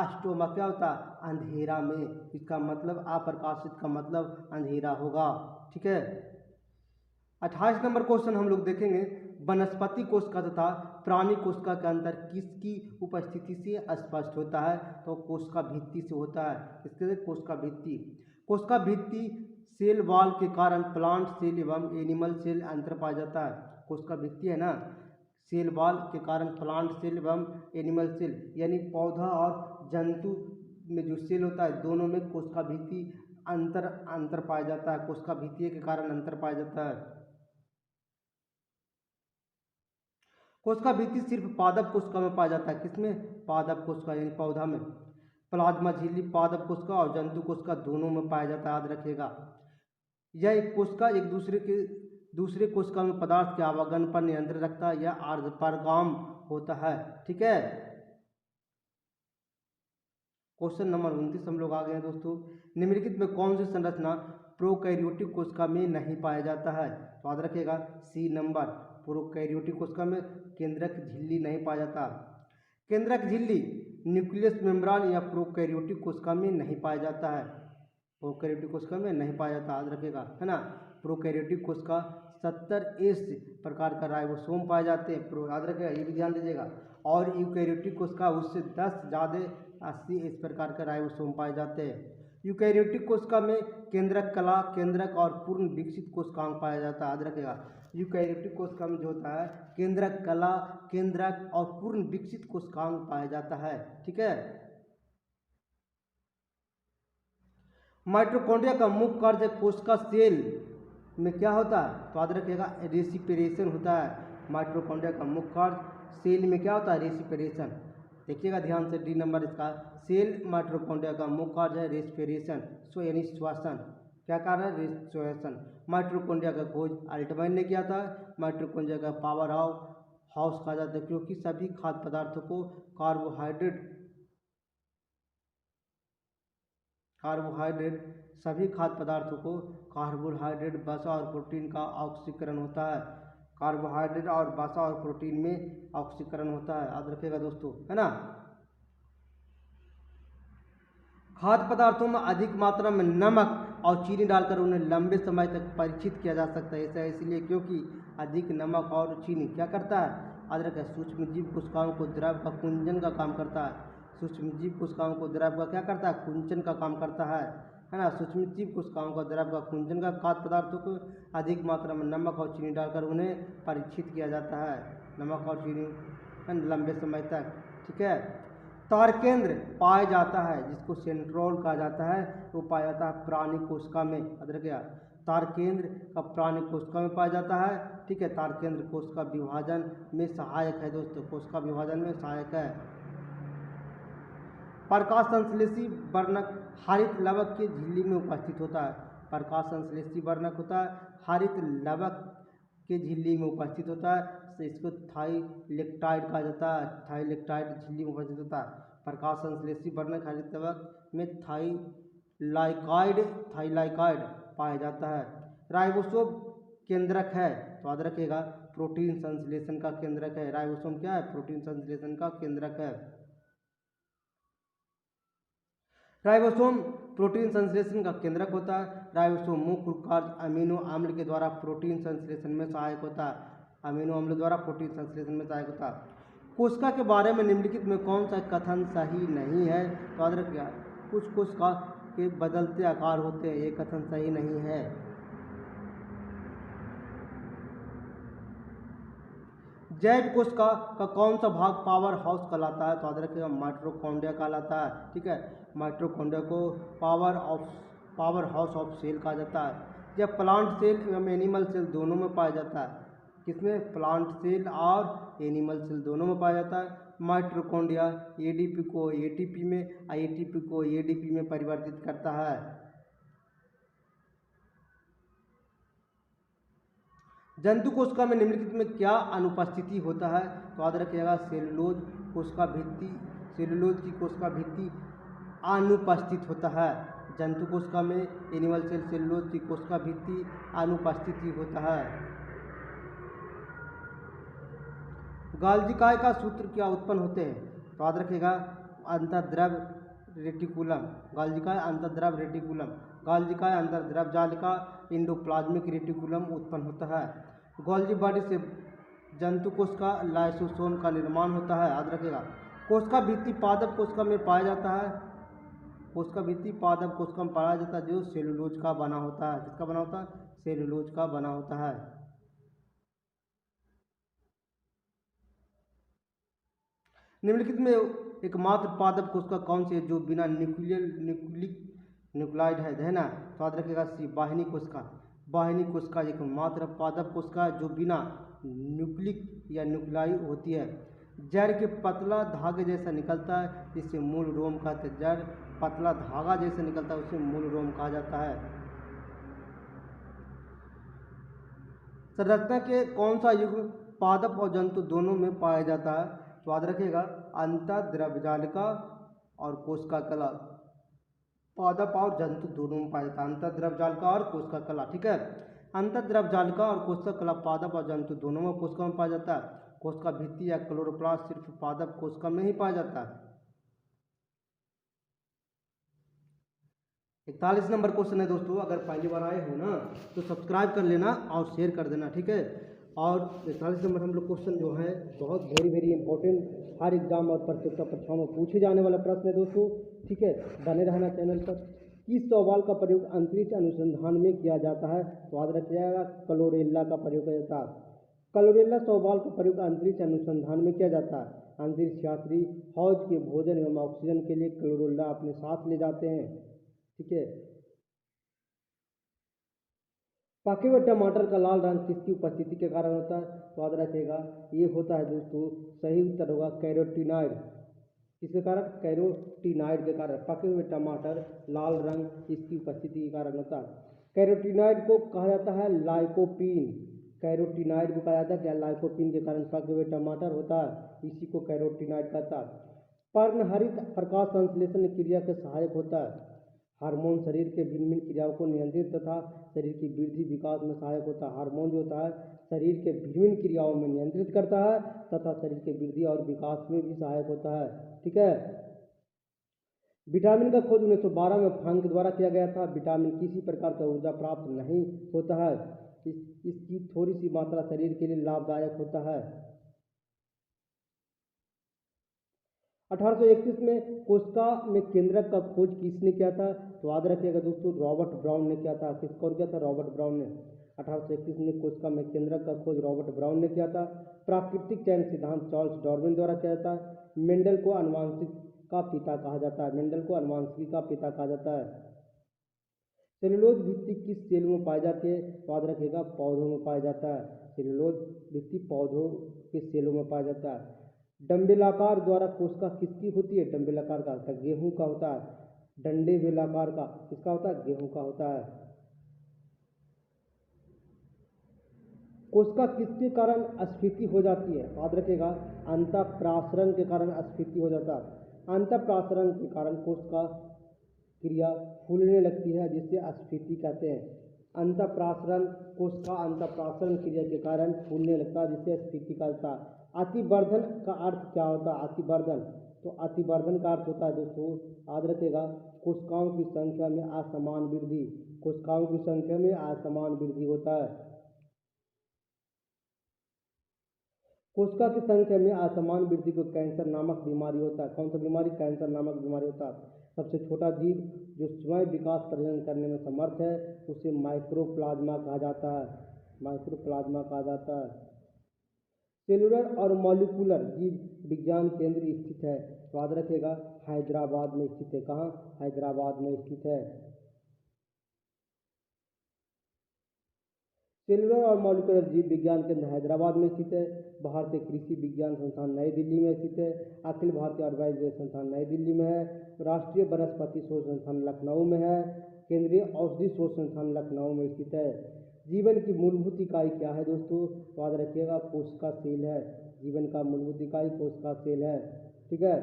स्टोमा क्या होता है? अंधेरा में। इसका मतलब अप्रकाशित का मतलब अंधेरा होगा। ठीक है, 28 नंबर क्वेश्चन हम लोग देखेंगे। वनस्पति कोशिका तथा प्राणी कोशिका का अंतर किसकी उपस्थिति से स्पष्ट होता है? तो कोशिका भित्ति से होता है। किसके? कोशिका भित्ति। कोशिका भित्ति सेल वॉल के कारण प्लांट सेल एवं एनिमल सेल अंतर पाया जाता है। कोशिका भित्ति है ना, सेल वॉल के कारण प्लांट सेल एवं एनिमल सेल, यानी पौधा और जंतु में जो सेल होता है दोनों में कोशिका भित्ति अंतर पाया जाता है। कोशिका भित्ति के कारण अंतर पाया जाता है। कोशिका भित्ति सिर्फ पादप कोशिका में पाया जाता है। किसमें? पादप कोशिका यानी पौधा में। प्लाज्मा झिल्ली पादप कोशिका और जंतु कोशिका दोनों में पाया जाता है, याद रखिएगा। यह एक कोशिका एक दूसरे कोशिका में पदार्थ के आवागमन पर नियंत्रण रखता है। यह आर्द्रपारगाम होता है। ठीक है, क्वेश्चन नंबर 29 हम लोग आ गए हैं दोस्तों। निम्नलिखित में कौन सी संरचना प्रोकैरियोटिक कोशिका में नहीं पाया जाता है? तो याद रखिएगा सी नंबर, प्रोकैरियोटिक कोशिका में केंद्रक झिल्ली नहीं पाया जाता। केंद्रक झिल्ली न्यूक्लियस मेम्ब्रेन या प्रोकैरियोटिक कोशिका में नहीं पाया जाता है। प्रोकैरियोटिक कोशिका में नहीं पाया जाता, याद रखिएगा, है ना। प्रोकैरियोटिक कोशिका 70S प्रकार का राइबोसोम पाए जाते हैं, याद रखिएगा, ये भी ध्यान दीजिएगा। और यूकैरियोटिक कोशिका उससे 10 ज़्यादा 80 प्रकार का राइबोसोम पाए जाते हैं। यूकैरियोटिक कोशिका में केंद्रक कला, केंद्रक और पूर्ण विकसित कोशिकांग पाया जाता है, याद रखिएगा। यूकैरियोटिक कोशिका में जो होता है केंद्रक कला, केंद्रक और पूर्ण विकसित कोशिकांग पाया जाता है। ठीक है, माइटोकॉन्ड्रिया का मुख्य कार्य कोशिका सेल में क्या होता है? तो याद रखिएगा रेसिपिरेशन होता है। माइटोकॉन्ड्रिया का मुख्य कार्य सेल में क्या होता है? रेसिपिरेशन। देखिएगा ध्यान से, डी नंबर इसका। सेल माइटोकॉन्ड्रिया का मुख्य कार्य है रेस्पिरेशन, सो यानी श्वसन। क्या कार्य है? श्वसन। माइटोकॉन्ड्रिया का खोज अल्टमैन ने किया था। माइटोकॉन्ड्रिया का पावर हाउस कहा जाता है क्योंकि सभी खाद्य पदार्थों को सभी खाद्य पदार्थों को कार्बोहाइड्रेट, वसा और प्रोटीन का ऑक्सीकरण होता है। कार्बोहाइड्रेट और वसा और प्रोटीन में ऑक्सीकरण होता है, याद रखिएगा दोस्तों, है ना। खाद्य पदार्थों में अधिक मात्रा में नमक और चीनी डालकर उन्हें लंबे समय तक परीक्षित किया जा सकता है। ऐसा इसलिए क्योंकि अधिक नमक और चीनी क्या करता है? याद रखिए, सूक्ष्म जीव कोशिकाओं को द्रव का कुंचन का काम करता है। सूक्ष्म जीव कोशिकाओं को द्रव का क्या करता है? कुंचन का काम करता है ना। सूक्ष्म जीव कोशिकाओं का द्रव का कुंचन का खाद्य पदार्थों को अधिक मात्रा में नमक और चीनी डालकर उन्हें परीक्षित किया जाता है, नमक और चीनी लंबे समय तक। ठीक है, तारकेंद्र पाया जाता है जिसको सेंट्रोल कहा जाता है, वो पाया जाता है प्राणी कोशिका में। याद रखिएगा, तारकेंद्र का प्राणी कोशिका में पाया जाता है। ठीक है, तारकेंद्र कोशिका विभाजन में सहायक है दोस्तों, कोशिका विभाजन में सहायक है। प्रकाश संश्लेषी वर्णक हरित लवक के झिल्ली में उपस्थित होता है। प्रकाश संश्लेषी वर्णक होता है हरित लवक के झिल्ली में उपस्थित होता है, तो इसको थाइलेक्टाइड कहा जाता है। थाइलेक्टाइड झिल्ली में उपस्थित होता है। प्रकाश संश्लेषी वर्णक हरित लवक में थाइलाइकाइड पाया जाता है। राइबोसोम केंद्रक है, तो याद रखिएगा प्रोटीन संश्लेषण का केंद्रक है। राइबोसोम क्या है? प्रोटीन संश्लेषण का केंद्रक है। राइबोसोम प्रोटीन संश्लेषण का केंद्रक होता है। राइबोसोम मुख्य कार्य अमीनो अम्ल के द्वारा प्रोटीन संश्लेषण में सहायक होता है। अमीनो अम्ल द्वारा प्रोटीन संश्लेषण में सहायक होता है। कोशिका के बारे में निम्नलिखित में कौन सा कथन सही नहीं है? तो याद रखिए, कुछ कोशिका के बदलते आकार होते हैं, ये कथन सही नहीं है। जैव कोशिका का कौन सा भाग पावर हाउस कहलाता है? तो याद रखिएगा, माइटोकॉन्ड्रिया कहलाता है। ठीक है, माइटोकॉन्ड्रिया को पावर हाउस ऑफ सेल कहा जाता है। यह प्लांट सेल एवं एनिमल सेल दोनों में पाया जाता है। किसमें? प्लांट सेल और एनिमल सेल दोनों में पाया जाता है। माइटोकॉन्ड्रिया एडीपी को एटीपी में, एटीपी को एडीपी में परिवर्तित करता है। जंतु कोशिका में निम्नलिखित में क्या अनुपस्थिति होता है? तो याद रखिएगा, सेलुलोज कोशिका भित्ति, सेलुलोज की कोशिका भित्ति अनुपस्थित होता है। जंतु कोशिका में एनिमल सेल सेलुलोज की कोशिका भित्ति अनुपस्थिति होता है। गाल्जिकाय का सूत्र क्या उत्पन्न होते हैं? तो याद रखिएगा, अंतर्द्रव रेटिकुलम, गाल्जिकाय अंतर्द्रव रेटिकुलम, गाल्जिकाय अंतर्द्रव जालिका इंडोप्लाज्मिक रेटिकुलम उत्पन्न होता है। गोल्जी बॉडी से जंतु कोशिका लाइसोसोम का निर्माण होता है। याद रखिएगा, कोशिका भित्ति पादप कोशिका में पाया जाता है। कोशिका भित्ति पादप कोशिका में पाया जाता है, जो सेलुलोज का बना होता है। किसका बना होता है? सेलुलोज का बना होता है। निम्नलिखित में एकमात्र पादप कोशिका कौन सी है जो बिना न्यूक्लियोलाइड है ना? तो याद रखिएगा, सी वाहिनी कोशिका। वाहिनी कोशिका एकमात्र पादप कोशिका जो बिना न्यूक्लिक या न्यूक्लाई होती है। जड़ के पतला धागे जैसा निकलता है, जिससे मूल रोम कहते हैं। जड़ पतला धागा जैसे निकलता है, उसे मूल रोम कहा जाता है। संरचना के कौन सा युग्म पादप और जंतु दोनों में पाया जाता है? तो याद रखिएगा, अंतर्द्रव्यजालिका और कोशिका कला पादप और जंतु दोनों में पाया जाता है। अंतर्द्रव्यजालिका और कोशिका कला। ठीक है, अंतर्द्रव्यजालिका और कोशिका कला पादप और जंतु दोनों में कोशिका में पाया जाता है। कोशिका भित्ति या क्लोरोप्लास्ट सिर्फ पादप कोशिका में ही पाया जाता है। 41 नंबर क्वेश्चन है दोस्तों, अगर पहली बार आए हो ना तो सब्सक्राइब कर लेना और शेयर कर देना। ठीक है, और 41 नंबर हम लोग क्वेश्चन जो है बहुत वेरी इंपॉर्टेंट, हर एग्जाम और प्रतियोगिता परीक्षाओं में पूछे जाने वाला प्रश्न है दोस्तों। ठीक है, बने रहना चैनल पर। किस शैवाल का प्रयोग अंतरिक्ष अनुसंधान में किया जाता है? तो याद रखिएगा, क्लोरेला का प्रयोग किया जाता है। क्लोरेला शैवाल का प्रयोग अंतरिक्ष अनुसंधान में किया जाता है। अंतरिक्ष यात्री हौज के भोजन एवं ऑक्सीजन के लिए क्लोरेला अपने साथ ले जाते हैं। ठीक है, पके हुए टमाटर का लाल रंग किसकी उपस्थिति के कारण होता है? तो याद रखिएगा, ये होता है दोस्तों, सही उत्तर होगा कैरोटीनॉइड। किसके कारण? कैरोटीनॉइड के कारण पके हुए टमाटर लाल रंग इसकी उपस्थिति के कारण होता है। कैरोटीनॉइड को कहा जाता है लाइकोपीन। कैरोटीनॉइड को कहा जाता है क्या? लाइकोपीन के कारण पके हुए टमाटर होता है, इसी को कैरोटीनॉइड कहता है। पर्णहरित प्रकाश संश्लेषण क्रिया के सहायक होता है। हार्मोन शरीर के भिन्न भिन्न क्रियाओं को नियंत्रित तथा शरीर की वृद्धि विकास में सहायक होता है। हार्मोन जो होता है शरीर के भिन्न क्रियाओं में नियंत्रित करता है तथा शरीर के वृद्धि और विकास में भी सहायक होता है। ठीक है, विटामिन का खोज 1912 में फ्रांक द्वारा किया गया था। विटामिन किसी प्रकार का ऊर्जा प्राप्त नहीं होता है, इसकी थोड़ी सी मात्रा शरीर के लिए लाभदायक होता है। 1831 में कोशिका में केंद्रक का खोज किसने किया था? तो याद रखिएगा दोस्तों, रॉबर्ट ब्राउन ने किया था। किसको किया था? रॉबर्ट ब्राउन ने। 1831 में कोशिका में केंद्रक का खोज रॉबर्ट ब्राउन ने किया था। प्राकृतिक चयन सिद्धांत चार्ल्स डार्विन द्वारा किया जाता है। मेंडल को आनुवंशिक का पिता कहा जाता है। मेंडल को आनुवंशिकी का पिता कहा जाता है। सेलुलोज भित्ति किस सेल में पाई जाती है? तो याद रखिएगा, पौधों में पाया जाता है। सेलुलोज भित्ति पौधों के सेलों में पाया जाता है। डंबेलाकार द्वारा कोशिका किसकी होती है? डंबेलाकार का गेहूं का होता है। डंडे बेलाकार का किसका होता है? गेहूं का होता है। कोशिका किसके कारण अस्फीति हो जाती है? याद रखिएगा, अंतःप्रासरण के कारण अस्फीति हो जाता है। अंतःप्रासरण के कारण कोशिका क्रिया फूलने लगती है, जिससे अस्फीति कहते हैं। अंतःप्रासरण, कोशिका अंतःप्रासरण क्रिया के कारण फूलने लगता है, जिससे अस्फीति कहता है। अतिवर्धन का अर्थ क्या होता है? अतिवर्धन, तो अतिवर्धन का अर्थ होता है दोस्तों, याद रखिएगा, कोशिकाओं की संख्या में असमान वृद्धि, कोशिकाओं की संख्या में असमान वृद्धि होता है। कोशिका की संख्या में असमान वृद्धि को कैंसर नामक बीमारी होता है। कौन सा बीमारी? कैंसर नामक बीमारी होता है। सबसे छोटा जीव जो स्वयं विकास प्रजनन करने में समर्थ है उसे माइक्रोप्लाज्मा कहा जाता है, माइक्रोप्लाज्मा कहा जाता है। सेलुलर और मॉलिक्यूलर जीव विज्ञान केंद्र स्थित है, याद रखिएगा, हैदराबाद में स्थित है। कहाँ? हैदराबाद में स्थित है। सेलुलर और मॉलिक्यूलर जीव विज्ञान केंद्र हैदराबाद में स्थित है। भारतीय कृषि विज्ञान संस्थान नई दिल्ली में स्थित है। अखिल भारतीय आयुर्वेद संस्थान नई दिल्ली में है। राष्ट्रीय वनस्पति शोध संस्थान लखनऊ में है। केंद्रीय औषधि शोध संस्थान लखनऊ में स्थित है। जीवन की मूलभूत इकाई क्या है दोस्तों? याद रखिएगा, कोशिका सेल है। जीवन का मूलभूत इकाई कोशिका सेल है। ठीक है,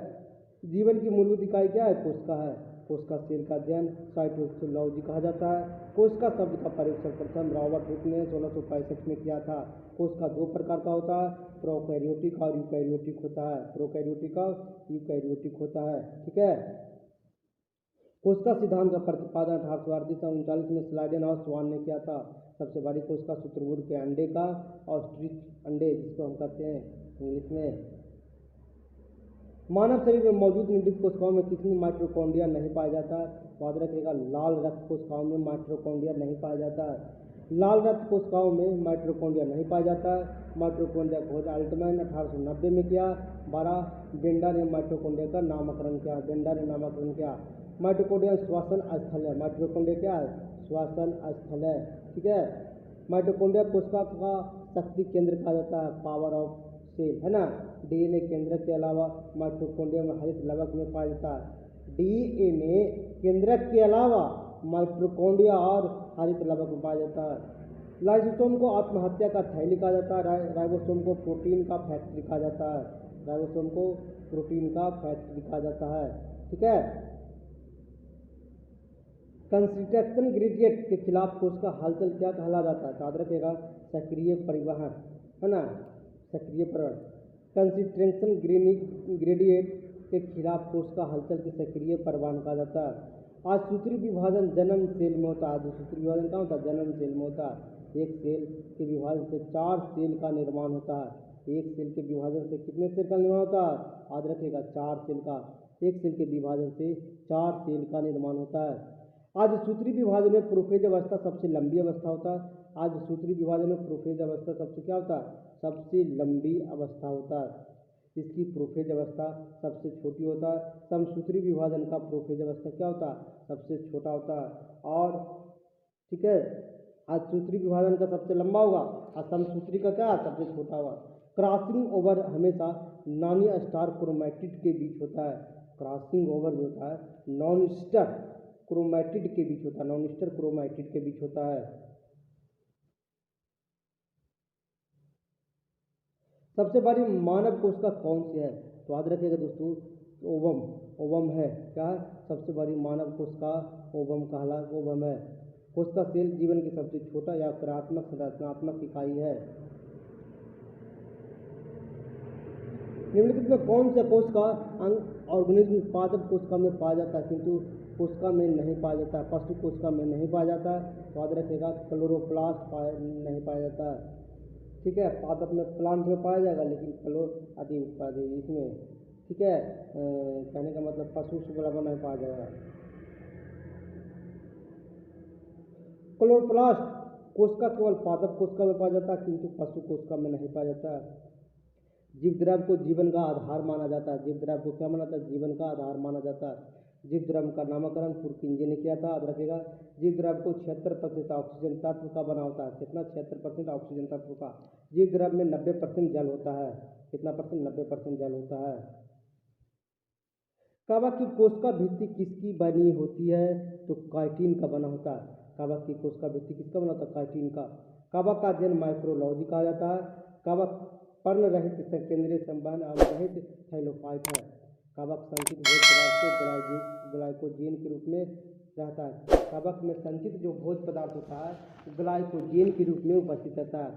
जीवन की मूलभूत इकाई क्या है? कोशिका है। कोशिका सेल का अध्ययन साइटोलॉजी कहा जाता है। कोशिका शब्द का प्रयोग सर्वप्रथम रॉबर्ट हुक ने 1665 में किया था। कोशिका दो प्रकार का होता है, प्रोकैरियोटिक और यूकैरियोटिक होता है। प्रोकैरियोटिक और यूकैरियोटिक होता है। ठीक है, कोशिका सिद्धांत का प्रतिपादन 1838 से 39 में स्लाइडेन और स्वान ने किया था। सबसे बड़ी कोशिका शुतुरमुर्ग के अंडे का ऑस्ट्रिच अंडे, जिसको हम कहते हैं इंग्लिश में। मानव शरीर में मौजूद निर्दिष्ट कोशिकाओं में कितनी माइटोकॉन्ड्रिया नहीं पाया जाता है? याद रखिएगा, लाल रक्त कोशिकाओं में माइटोकॉन्ड्रिया नहीं पाया जाता है। लाल रक्त कोशिकाओं में माइटोकॉन्ड्रिया नहीं पाया जाता है। माइटोकॉन्ड्रिया खोज अल्टमैन 1890 में किया। 12 बेंडा ने माइटोकॉन्ड्रिया का नामकरण किया। बेंडा ने नामकरण किया। माइटोकॉन्ड्रिया श्वसन स्थल है। माइटोकॉन्ड्रिया क्या है? श्वसन स्थल है। ठीक है, माइटोकॉन्ड्रिया कोशिका का शक्ति केंद्र कहा जाता है, पावर ऑफ सेल, है ना। डीएनए केंद्रक के अलावा माइटोकॉन्ड्रिया में हरित लवक में पाया जाता है। डीएनए केंद्रक के अलावा माइटोकॉन्ड्रिया और हरित लवक में पाया जाता है। लाइसोसोम को आत्महत्या का थैली कहा जाता है। राइबोसोम को प्रोटीन का फैक्ट्री कहा जाता है। राइबोसोम को प्रोटीन का फैक्ट्री कहा जाता है। ठीक है, कंस्ट्रक्शन ग्रेडियंट के खिलाफ कोशिका हलचल क्या कहला जाता है? याद रखिएगा, सक्रिय परिवहन, है ना, सक्रिय परिवहन। कंस्ट्रक्शन ग्रेडियंट के खिलाफ कोशिका हलचल के सक्रिय परिवहन कहा जाता है। आज सूत्री विभाजन जन्म सेल में होता है। सूत्री विभाजन कहाँ होता है? जन्म सेल में होता है। एक सेल के विभाजन से 4 सेल का निर्माण होता है। एक सेल के विभाजन से कितने सेल का निर्माण होता है? याद रखिएगा, 4 सेल का। एक सेल के विभाजन से 4 सेल का निर्माण होता है। आज सूत्री विभाजन में प्रोफेज अवस्था सबसे लंबी अवस्था होता है। आज सूत्री विभाजन में प्रोफेज अवस्था सबसे क्या होता है? सबसे लंबी अवस्था होता है। इसकी प्रोफेज अवस्था सबसे छोटी होता है। समसूत्री विभाजन का प्रोफेज अवस्था क्या होता है? सबसे छोटा होता है। और ठीक है, आज सूत्री विभाजन का सबसे लंबा होगा और समसूत्री का क्या? सबसे छोटा होगा। क्रॉसिंग ओवर हमेशा नॉन स्टार क्रोमैटिड के बीच होता है। क्रॉसिंग ओवर जो होता है नॉन स्टार क्रोमैटिड के बीच होता है। नॉन स्टार क्रोमैटिड के बीच होता है। सबसे बड़ी मानव कोशिका कौन सी है? तो याद रखिएगा दोस्तों, ओवम, ओवम है। क्या है? सबसे बड़ी मानव कोशिका ओवम है। कोशिका सेल जीवन की सबसे छोटा या कार्यात्मक संरचनात्मक इकाई है। निम्नलिखित में कौन सा कोशिका अंग ऑर्गेनिज्म पादप कोशिका में पाया जाता है किंतु कोशिका में नहीं पाया जाता है? पशु कोशिका में नहीं पाया जाता है। याद रखिएगा, क्लोरोप्लास्ट नहीं पाया जाता है। ठीक है, पादप में, प्लांट में पाया जाएगा लेकिन इसमें, ठीक है, कहने का मतलब पशु शुक्ला नहीं पाया जाएगा। क्लोरोप्लास्ट कोशिका केवल पादप कोशिका में पाया जाता है किंतु पशु कोशिका में नहीं पाया जाता है। जीव द्रव्य को जीवन का आधार माना जाता है। जीव द्रव्य को क्या माना जाता है? जीवन का आधार माना जाता है। जीव द्रव्य का नामकरण पुरकिंजे ने किया था। याद रखिएगा, जीव द्रव्य को 76% ऑक्सीजन तत्व का बना होता है। कितना? 76% ऑक्सीजन तत्व का। जीव द्रव्य में 90% जल होता है। कितना परसेंट? 90% जल होता है। कवक की कोशिका भित्ति किसकी बनी होती है? तो काइटिन का बना होता है। कवक की कोशिका भित्ति किसका बना होता है? काइटिन का। कवक का अध्ययन माइक्रोलॉजी कहा जाता है। कवक पर्ण रहित केंद्रीय संवहन रहित थैलोफाइट है। कवक संचित भोज पदार्थ को ग्लाइकोजेन के रूप में रहता है। कवक में संचित जो भोज पदार्थ होता है ग्लाइकोजेन के रूप में उपस्थित रहता है।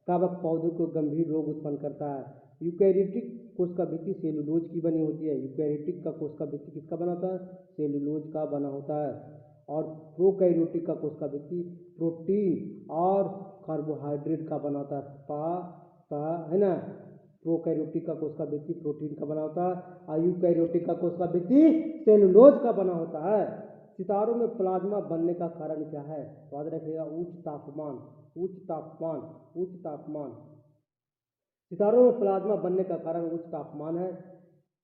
कवक पौधों को गंभीर रोग उत्पन्न करता है। यूकैरियोटिक कोशिका भित्ति सेलुलोज की बनी होती है। यूकैरियोटिक का कोशिका भित्ति किसका बना होता है? सेलुलोज का बना होता है। और प्रोकैरियोटिक का कोशिका भित्ति प्रोटीन और कार्बोहाइड्रेट का बना होता है। है ना? प्रोकैरियोटिक का कोशिका भित्ति प्रोटीन का बना होता है और यूकैरियोटिक का कोशिका भित्ति सेलुलोज का बना होता है। सितारों में प्लाज्मा बनने का कारण क्या है? याद रखिएगा, उच्च तापमान। सितारों में प्लाज्मा बनने का कारण उच्च तापमान है।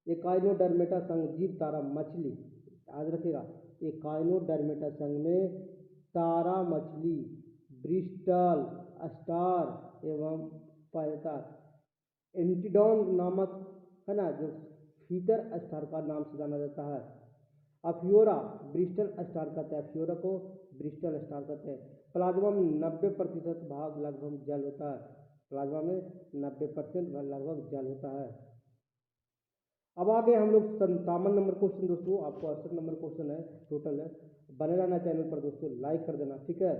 एकाइनोडर्मेटा संघ जीव तारा मछली, याद रखिएगा, एकाइनोडर्मेटा संघ में तारा मछली, ब्रिस्टल स्टार एवं पायता एंटीडॉन नामक, है ना, जो फीतर स्टार का नाम से जाना जाता है। अफ्योरा ब्रिस्टल स्टार कहते हैं, अफ्योरा को ब्रिस्टल स्टार कहते हैं। प्लाज्मा में 90% भाग लगभग जल होता है। प्लाज्मा में 90% लगभग जल होता है। अब आगे हम लोग 57 नंबर क्वेश्चन दोस्तों, आपको 68 नंबर क्वेश्चन है टोटल है। बने रहना चैनल पर दोस्तों, लाइक कर देना, ठीक है।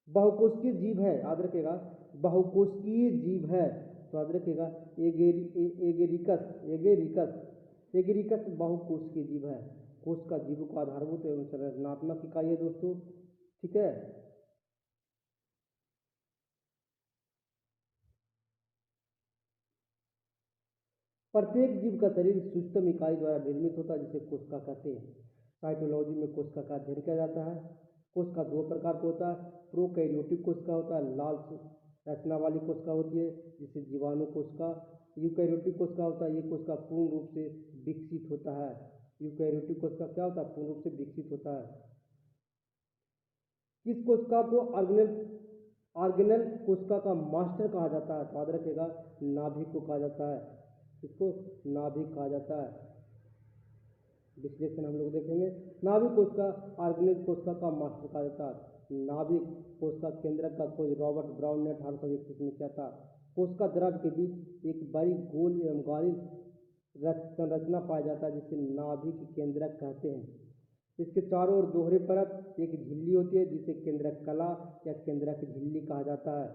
बहुकोशिकीय जीव है, याद रखिएगा, बहुकोशिकीय जीव है, तो याद रखिएगा एगेरिकस बहुकोशिकीय जीव है। कोश का जीवों का आधारभूत एवं संरचनात्मक इकाई है दोस्तों, ठीक है। प्रत्येक जीव का शरीर सूक्ष्म इकाई द्वारा निर्मित होता है जिसे कोशिका कहते हैं। साइटोलॉजी में कोशिका का अध्ययन किया जाता है। कोशिका दो प्रकार का होता है, प्रोकैरियोटिक कोशिका होता है, लाल रचना वाली कोशिका होती है जिसे जीवाणु कोशिका। यूकैरियोटिक कोशिका होता है, ये कोशिका पूर्ण रूप से विकसित होता है। यूकैरियोटिक कोशिका क्या होता है? पूर्ण रूप से विकसित होता है। किस कोशिका को ऑर्गेनल कोशिका का मास्टर कहा जाता है? याद रखिएगा, नाभिक को कहा जाता है। इसको नाभिक कहा जाता है। विश्लेषण हम लोग देखेंगे। नाभिक कोशिका ऑर्गेनल कोशिका का मास्टर कहा जाता है। नाभिक कोशिका केंद्रक का खोज रॉबर्ट ब्राउन ने 1831 में किया था। कोशिका द्रव के बीच एक बड़ी गोल एवं गाढ़ी संरचना पाया जाता है जिसे नाभिक केंद्रक कहते हैं। इसके चारों ओर दोहरे परत एक झिल्ली होती है जिसे केंद्रक कला या केंद्रक झिल्ली कहा जाता है।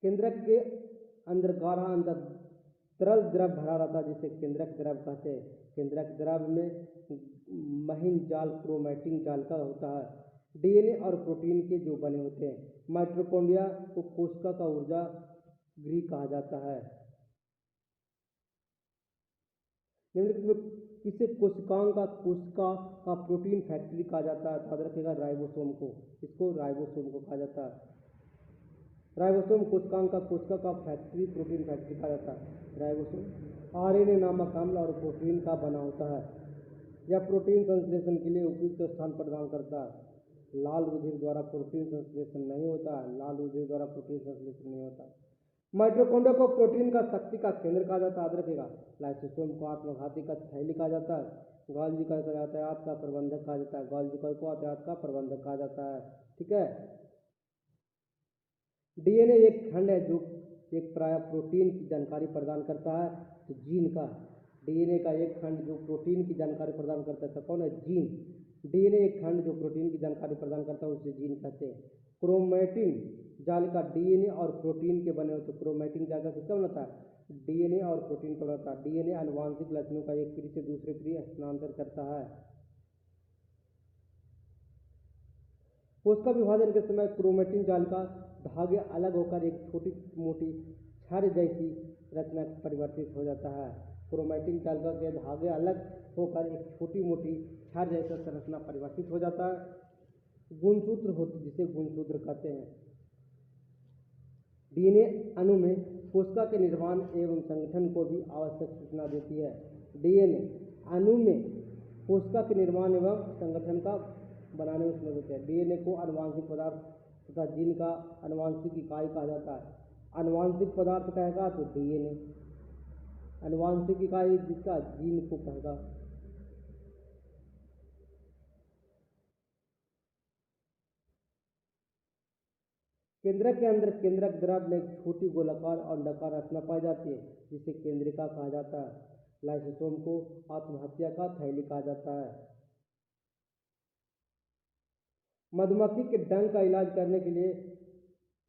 केंद्रक के अंदर गाढ़ा अंदर तरल द्रव भरा रहता है जिसे केंद्रक द्रव कहते हैं। केंद्रक द्रव में महीन जाल क्रोमैटिन जाल का होता है। डीएनए और प्रोटीन के जो बने होते हैं। माइटोकॉन्ड्रिया को कोशिका का ऊर्जा गृह कहा जाता है। निम्नलिखित में किसे कोशिका का प्रोटीन फैक्ट्री कहा जाता है? याद रखिएगा, राइबोसोम को। इसको राइबोसोम को कहा जाता है। राइबोसोम कोशिका का फैक्ट्री, प्रोटीन फैक्ट्री कहा जाता है। राइबोसोम आरएनए नामक अम्ल और प्रोटीन का बना होता है। यह प्रोटीन संश्लेषण के लिए उपयुक्त स्थान प्रदान करता है। लाल रुधिर द्वारा प्रोटीन संश्लेषण नहीं होता है। लाल रुधिर द्वारा प्रोटीन संश्लेषण नहीं होता। माइटोकॉन्ड्रिया को प्रोटीन का शक्ति का केंद्र कहा जाता है, याद रखिएगा। लाइसोसोम को आत्मघाती का थैली कहा जाता है। गॉल्गी को यातायात का प्रबंधक कहा जाता है। गॉल्गी को यातायात का प्रबंधक कहा जाता है, ठीक है। डीएनए एक खंड है जो एक प्राय प्रोटीन की जानकारी प्रदान करता है, तो जीन का। डीएनए का एक खंड जो प्रोटीन की जानकारी प्रदान करता है, तो कौन है? जीन। डीएनए एक खंड जो प्रोटीन की जानकारी प्रदान करता है उसे जीन कहते हैं। क्रोमैटिन जालिका डीएनए और प्रोटीन के बने होते। क्रोमैटिन जालिका किसका बनाता है? डीएनए और प्रोटीन का बनाता है। डीएनए आनुवांशिक लक्षणों का एक पीढ़ी से दूसरे पीढ़ी हस्तांतरण करता है। कोशिका विभाजन के समय क्रोमैटिन जालिका धागे अलग होकर एक छोटी मोटी छड़ जैसी रचना परिवर्तित हो जाता है। क्रोमैटिन जालिका के धागे अलग होकर एक छोटी मोटी छड़ जैसा संरचना परिवर्तित हो जाता है। गुणसूत्र होते जिसे गुणसूत्र कहते हैं। डीएनए अणु में कोशिका के निर्माण एवं संगठन को भी आवश्यक सूचना देती है। डीएनए अणु में कोशिका के निर्माण एवं संगठन का बनाने में मदद होती है। डीएनए को आनुवांशिक पदार्थ तथा जीन का आनुवांशिक इकाई कहा जाता है। आनुवांशिक पदार्थ कहेगा तो डीएनए, आनुवांशिक इकाई जिसका जीन को कहेगा। केंद्रक के अंदर केंद्रक द्रव में एक छोटी गोलाकार और अंडाकार रचना पाई जाती है जिसे केंद्रिका कहा जाता है। लाइसोसोम को आत्महत्या का थैली कहा जाता है। मधुमक्खी के डंक का इलाज करने के लिए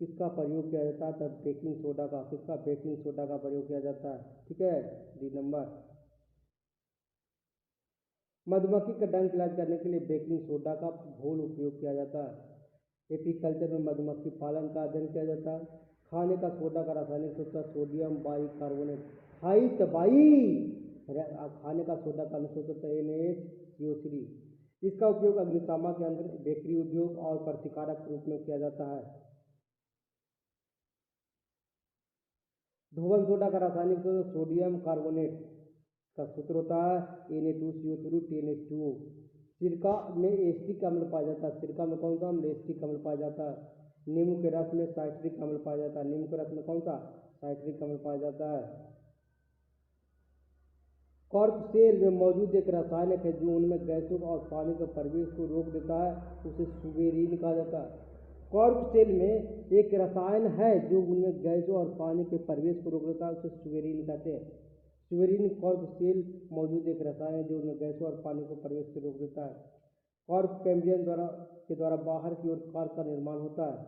किसका प्रयोग किया जाता है? तब बेकिंग सोडा का। किसका? बेकिंग सोडा का प्रयोग किया जाता है। ठीक है, डी नंबर। मधुमक्खी का डंक इलाज करने के लिए बेकिंग सोडा का घोल उपयोग किया जाता है। एपीकल्चर में मधुमक्खी पालन का अध्ययन किया जाता है। खाने का सोडा का रासायनिक सूत्र सोडियम बाइकार्बोनेट। हाई तबाई खाने का सोडा का अनुसूत्र NaCO3। इसका उपयोग अग्निशामक यंत्र, बेकरी उद्योग और प्रतिकारक के रूप में किया जाता है। धोवन सोडा का रासायनिक सूत्र सोडियम कार्बोनेट का सूत्र होता है Na2CO3 10H2O। सिरका में एस्टिक अम्ल पाया जाता है। सिरका में कौन सा अम्ल? एस्टिक अम्ल पाया जाता है। नींबू के रस में साइट्रिक अम्ल पाया जाता है। नींबू के रस में कौन सा? साइट्रिक अम्ल पाया जाता है। कॉर्क सेल में मौजूद एक रासायनिक है जो उनमें गैसों और पानी के प्रवेश को रोक देता है, उसे सुबेरीन कहा जाता है। कॉर्क सेल में एक रसायन है जो उनमें गैसों और पानी के प्रवेश को रोक देता है, उसे सुबेरीन कहते हैं। सुबेरीन कॉर्क सेल मौजूद एक रसायन है जो उनमें गैसों और पानी को प्रवेश से रोक देता है। कॉर्क कैम्बियम के द्वारा बाहर की ओर कॉर्क का निर्माण होता है।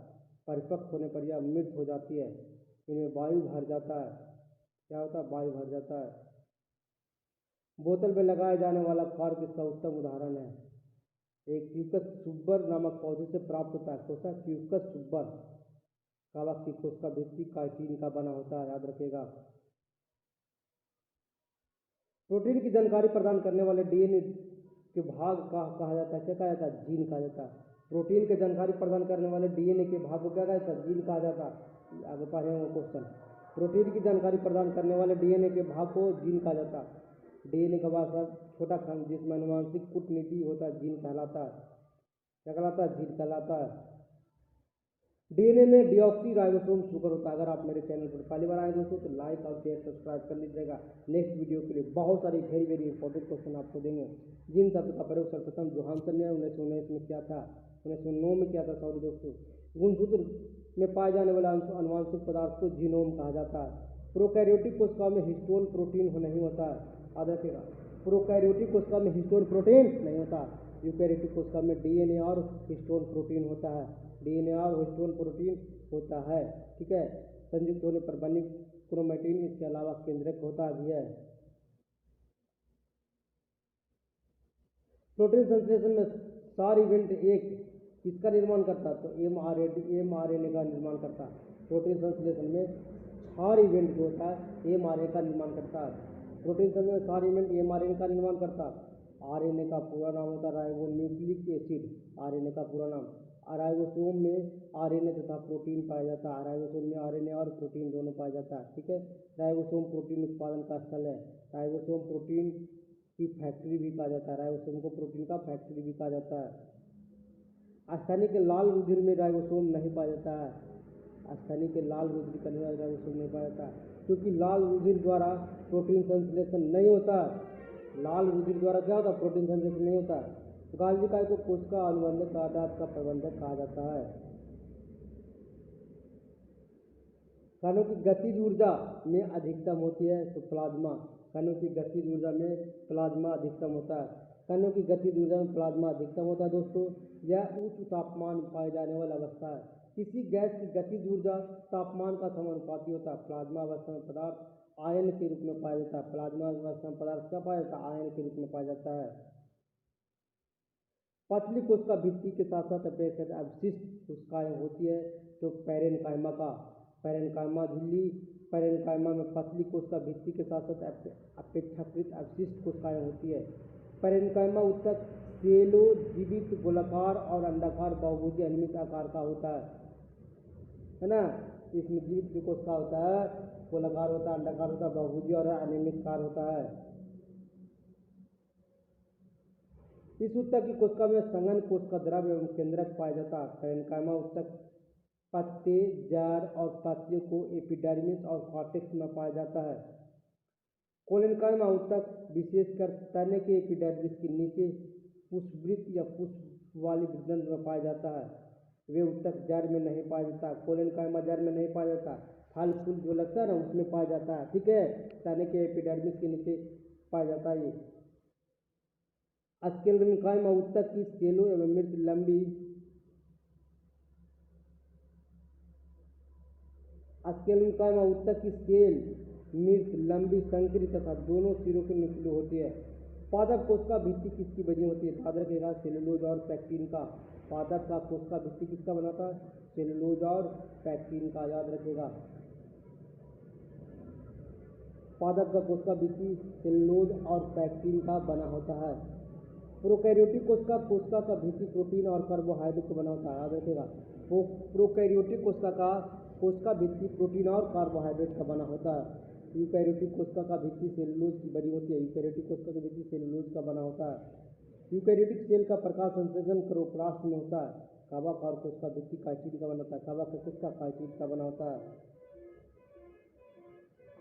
परिपक्व होने पर यह मृत हो जाती है। इनमें वायु भर जाता है। क्या होता है? वायु भर जाता है। बोतल में लगाया जाने वाला कॉर्क इसका उत्तम उदाहरण है। एक क्यूकस सुब्बर नामक पौधे से प्राप्त होता है। कोसा क्यूकस सुब्बर कवक की कोश का भित्ति काइटिन का बना होता है, याद रखिएगा। प्रोटीन की जानकारी प्रदान करने वाले डीएनए के भाग का कहा जाता है? क्या कहा जाता है? जीन कहा जाता है। प्रोटीन की जानकारी प्रदान करने वाले डीएनए के भाग को क्या कहा जाता है? जीन कहा जाता है। आगे पढ़ेंगे क्वेश्चन। प्रोटीन की जानकारी प्रदान करने वाले डीएनए के भाग को जीन कहा जाता है। डीएनए का भाग छोटा खंड जिसमें अनुवांशिक कूटनीति होता है, जीन कहलाता है। क्या कहलाता है? जीन कहलाता है। डीएनए में डीऑक्सी राइबोसोम शुगर होता है। अगर आप मेरे चैनल पर पहली बार आए दोस्तों तो लाइक और शेयर सब्सक्राइब कर लीजिएगा। नेक्स्ट वीडियो के लिए बहुत सारी वेरी इंपॉर्टेंट क्वेश्चन आपको देंगे। जिन शब्द का प्रयोग सर्वप्रथम जोहानसन ने 1919 में किया था, 1909 में किया था, सॉरी दोस्तों। गुणसूत्र में पाए जाने वाले अनुवांशिक पदार्थ को जीनोम कहा जाता है। प्रोकैरियोटिक कोशिका में हिस्टोन प्रोटीन नहीं होता है, याद रखिएगा। प्रोकैरियोटिक कोशिका में हिस्टोन प्रोटीन नहीं होता। यूकैरियोटिक कोशिका में डीएनए और हिस्टोन प्रोटीन होता है। डीएनए और हिस्टोन प्रोटीन होता है। ठीक है, संयुक्त होने पर बनी क्रोमैटिन इसके अलावा केंद्रक होता भी है। प्रोटीन संश्लेषण में सार इवेंट एक किसका निर्माण करता है? तो एमआरएनए का निर्माण करता है। प्रोटीन संश्लेषण में सार इवेंट जो होता है एमआरएनए का निर्माण करता है। प्रोटीन संश्लेषण सार इवेंट एमआरएनए का निर्माण करता है। आरएनए का पूरा नाम होता है राइबोन्यूक्लिक एसिड। आरएनए का पूरा नाम। राइबोसोम में आरएनए तथा प्रोटीन पाया जाता है। राइबोसोम में आरएनए और प्रोटीन दोनों पाया जाता है। ठीक है, राइबोसोम प्रोटीन उत्पादन का स्थल है। राइबोसोम प्रोटीन की फैक्ट्री भी कहा जाता है। राइबोसोम को प्रोटीन का फैक्ट्री भी कहा जाता है। स्थैनिक के लाल रुधिर में राइबोसोम नहीं पाया जाता है। स्थैनिक के लाल रुधिर का राइबोसोम नहीं पाया जाता है क्योंकि लाल रुधिर द्वारा प्रोटीन संश्लेषण नहीं होता। लाल रुधिर द्वारा क्या होता है? प्रोटीन संश्लेषण नहीं होता। गाल्गी काय को कोशिका अनुबंधक आधार का प्रबंधक कहा जाता है। कणों की गतिज ऊर्जा में अधिकतम होती है तो प्लाज्मा। कणों की गतिज ऊर्जा में प्लाज्मा अधिकतम होता है। कणों की गतिज ऊर्जा में प्लाज्मा अधिकतम होता है दोस्तों। यह उच्च तापमान पाए जाने वाला अवस्था है। किसी गैस की गतिज ऊर्जा तापमान का समानुपाती होता है। प्लाज्मा अवस्था में पदार्थ आयन के रूप में पाया जाता है। प्लाज्मा अवस्था में पदार्थ क्या पाया जाता है? आयन के रूप में पाया जाता है। पतली कोशिका भित्ति के साथ साथ अपेक्षित अवशिष्ट कोशिकाएं होती है तो पैरेन्काइमा का पैरेन्काइमा झिल्ली पैरेन्काइमा में पतली कोशिका भित्ति के साथ साथ अपेक्षाकृत अवशिष्ट कोशिकाएं होती है। पैरेन्काइमा उत्तक सेलो जीवित गोलाकार और अंडाकार बहुभुज अनियमित आकार का होता है ना। इसमें जीवित जो कोशिका होता है गोलाकार होता है, अंडाकार होता है, बहुभुजी और अनियमित आकार होता है। इस उत्तक की कोशिका में संघन कोशिका द्रव्य एवं केंद्रक पाया जाता है। पैरेन्काइमा उत्तक पत्ते, जड़ और पत्तियों को एपिडर्मिस और कॉर्टेक्स में पाया जाता है। कोलेनकाइमा उत्तक विशेषकर तने के एपिडर्मिस के नीचे पुष्पवृत्त या पुष्प वाली वृद्धि में पाया जाता है। वे उत्तक जड़ में नहीं पाया जाता। कोलेनकाइमा जड़ में नहीं पाया जाता। फल फूल जो लगता है ना उसमें पाया जाता है। ठीक है, तने के एपिडर्मिस के नीचे पाया जाता है। ये स्केलेनकाइमा उत्तक की स्केलो एवं मृत लंबी स्केलेटन और ऊतक की सेल मृत लंबी संकरी तथा दोनों सिरों के नुकीले होती है। पादप कोशिका भित्ति किसकी बनी होती है? याद रखेगा सेलुलोज और पैक्टिन का। पादप का कोशिका भित्ति किसका बना था? सेलुलोज और पैक्टिन का, याद रखेगा। पादप का कोशिका भित्ति सेलुलोज और पैक्टिन का बना होता है। प्रोकैरियोटिक कोशिका का भित्ति प्रोटीन और कार्बोहाइड्रेट का बना होता है, याद रखेगा। प्रोकैरियोटिक कोशिका भित्ति प्रोटीन और कार्बोहाइड्रेट का बना होता है। यूकैरियोटिक कोशिका का भित्ति सेलुलोज की बनी होती है। यूकैरियोटिक कोशिका की भित्ति सेलुलोज का बना होता है। यूकैरियोटिक सेल का प्रकाश संश्लेषण क्लोरोप्लास्ट में होता है। कवक और कोशिका भित्ति काइटिन का बना होता है। कवक का किसका? काइटिन का बना होता है।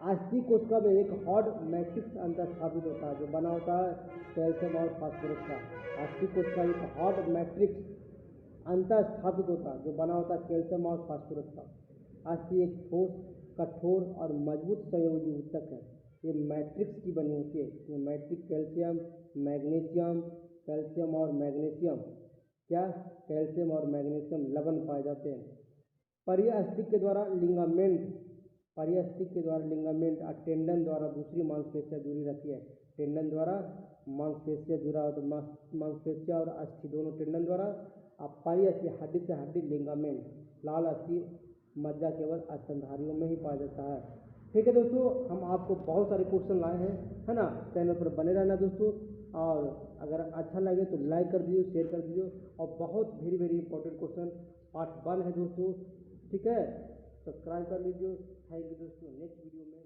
अस्थि कोशिका में एक हॉट मैट्रिक्स अंतर स्थापित होता है जो बना होता है कैल्शियम और फास्फोरस का। अस्थि कोशिका एक हॉट मैट्रिक्स अंतर स्थापित होता है जो बना होता है कैल्शियम और फास्फोरस का। अस्थि एक ठोस, कठोर और मजबूत संयोजी ऊतक है। ये मैट्रिक्स की बनी होती है। ये मैट्रिक्स कैल्शियम और मैग्नीशियम क्या? कैल्शियम और मैग्नीशियम लवण पाए जाते हैं। परिअस्थिक के द्वारा लिगामेंट और टेंडन द्वारा दूसरी मांसपेशियां जुड़ी रहती है। टेंडन द्वारा मांसपेशियां जुड़ा होता है। मांसपेशियां और अस्थि दोनों टेंडन द्वारा। अब परिअस्थि हड्डी से हड्डी लिगामेंट। लाल अस्थि मज्जा केवल स्तनधारियों में ही पाया जाता है। ठीक है दोस्तों, हम आपको बहुत सारे क्वेश्चन लाए हैं, है ना। चैनल पर बने रहना दोस्तों, और अगर अच्छा लगे तो लाइक कर दीजिए, शेयर कर दीजिए। और बहुत वेरी इंपॉर्टेंट क्वेश्चन पार्ट 1 है दोस्तों, ठीक है। सब्सक्राइब कर लीजिए। थैंक यू दोस्तों। नेक्स्ट वीडियो में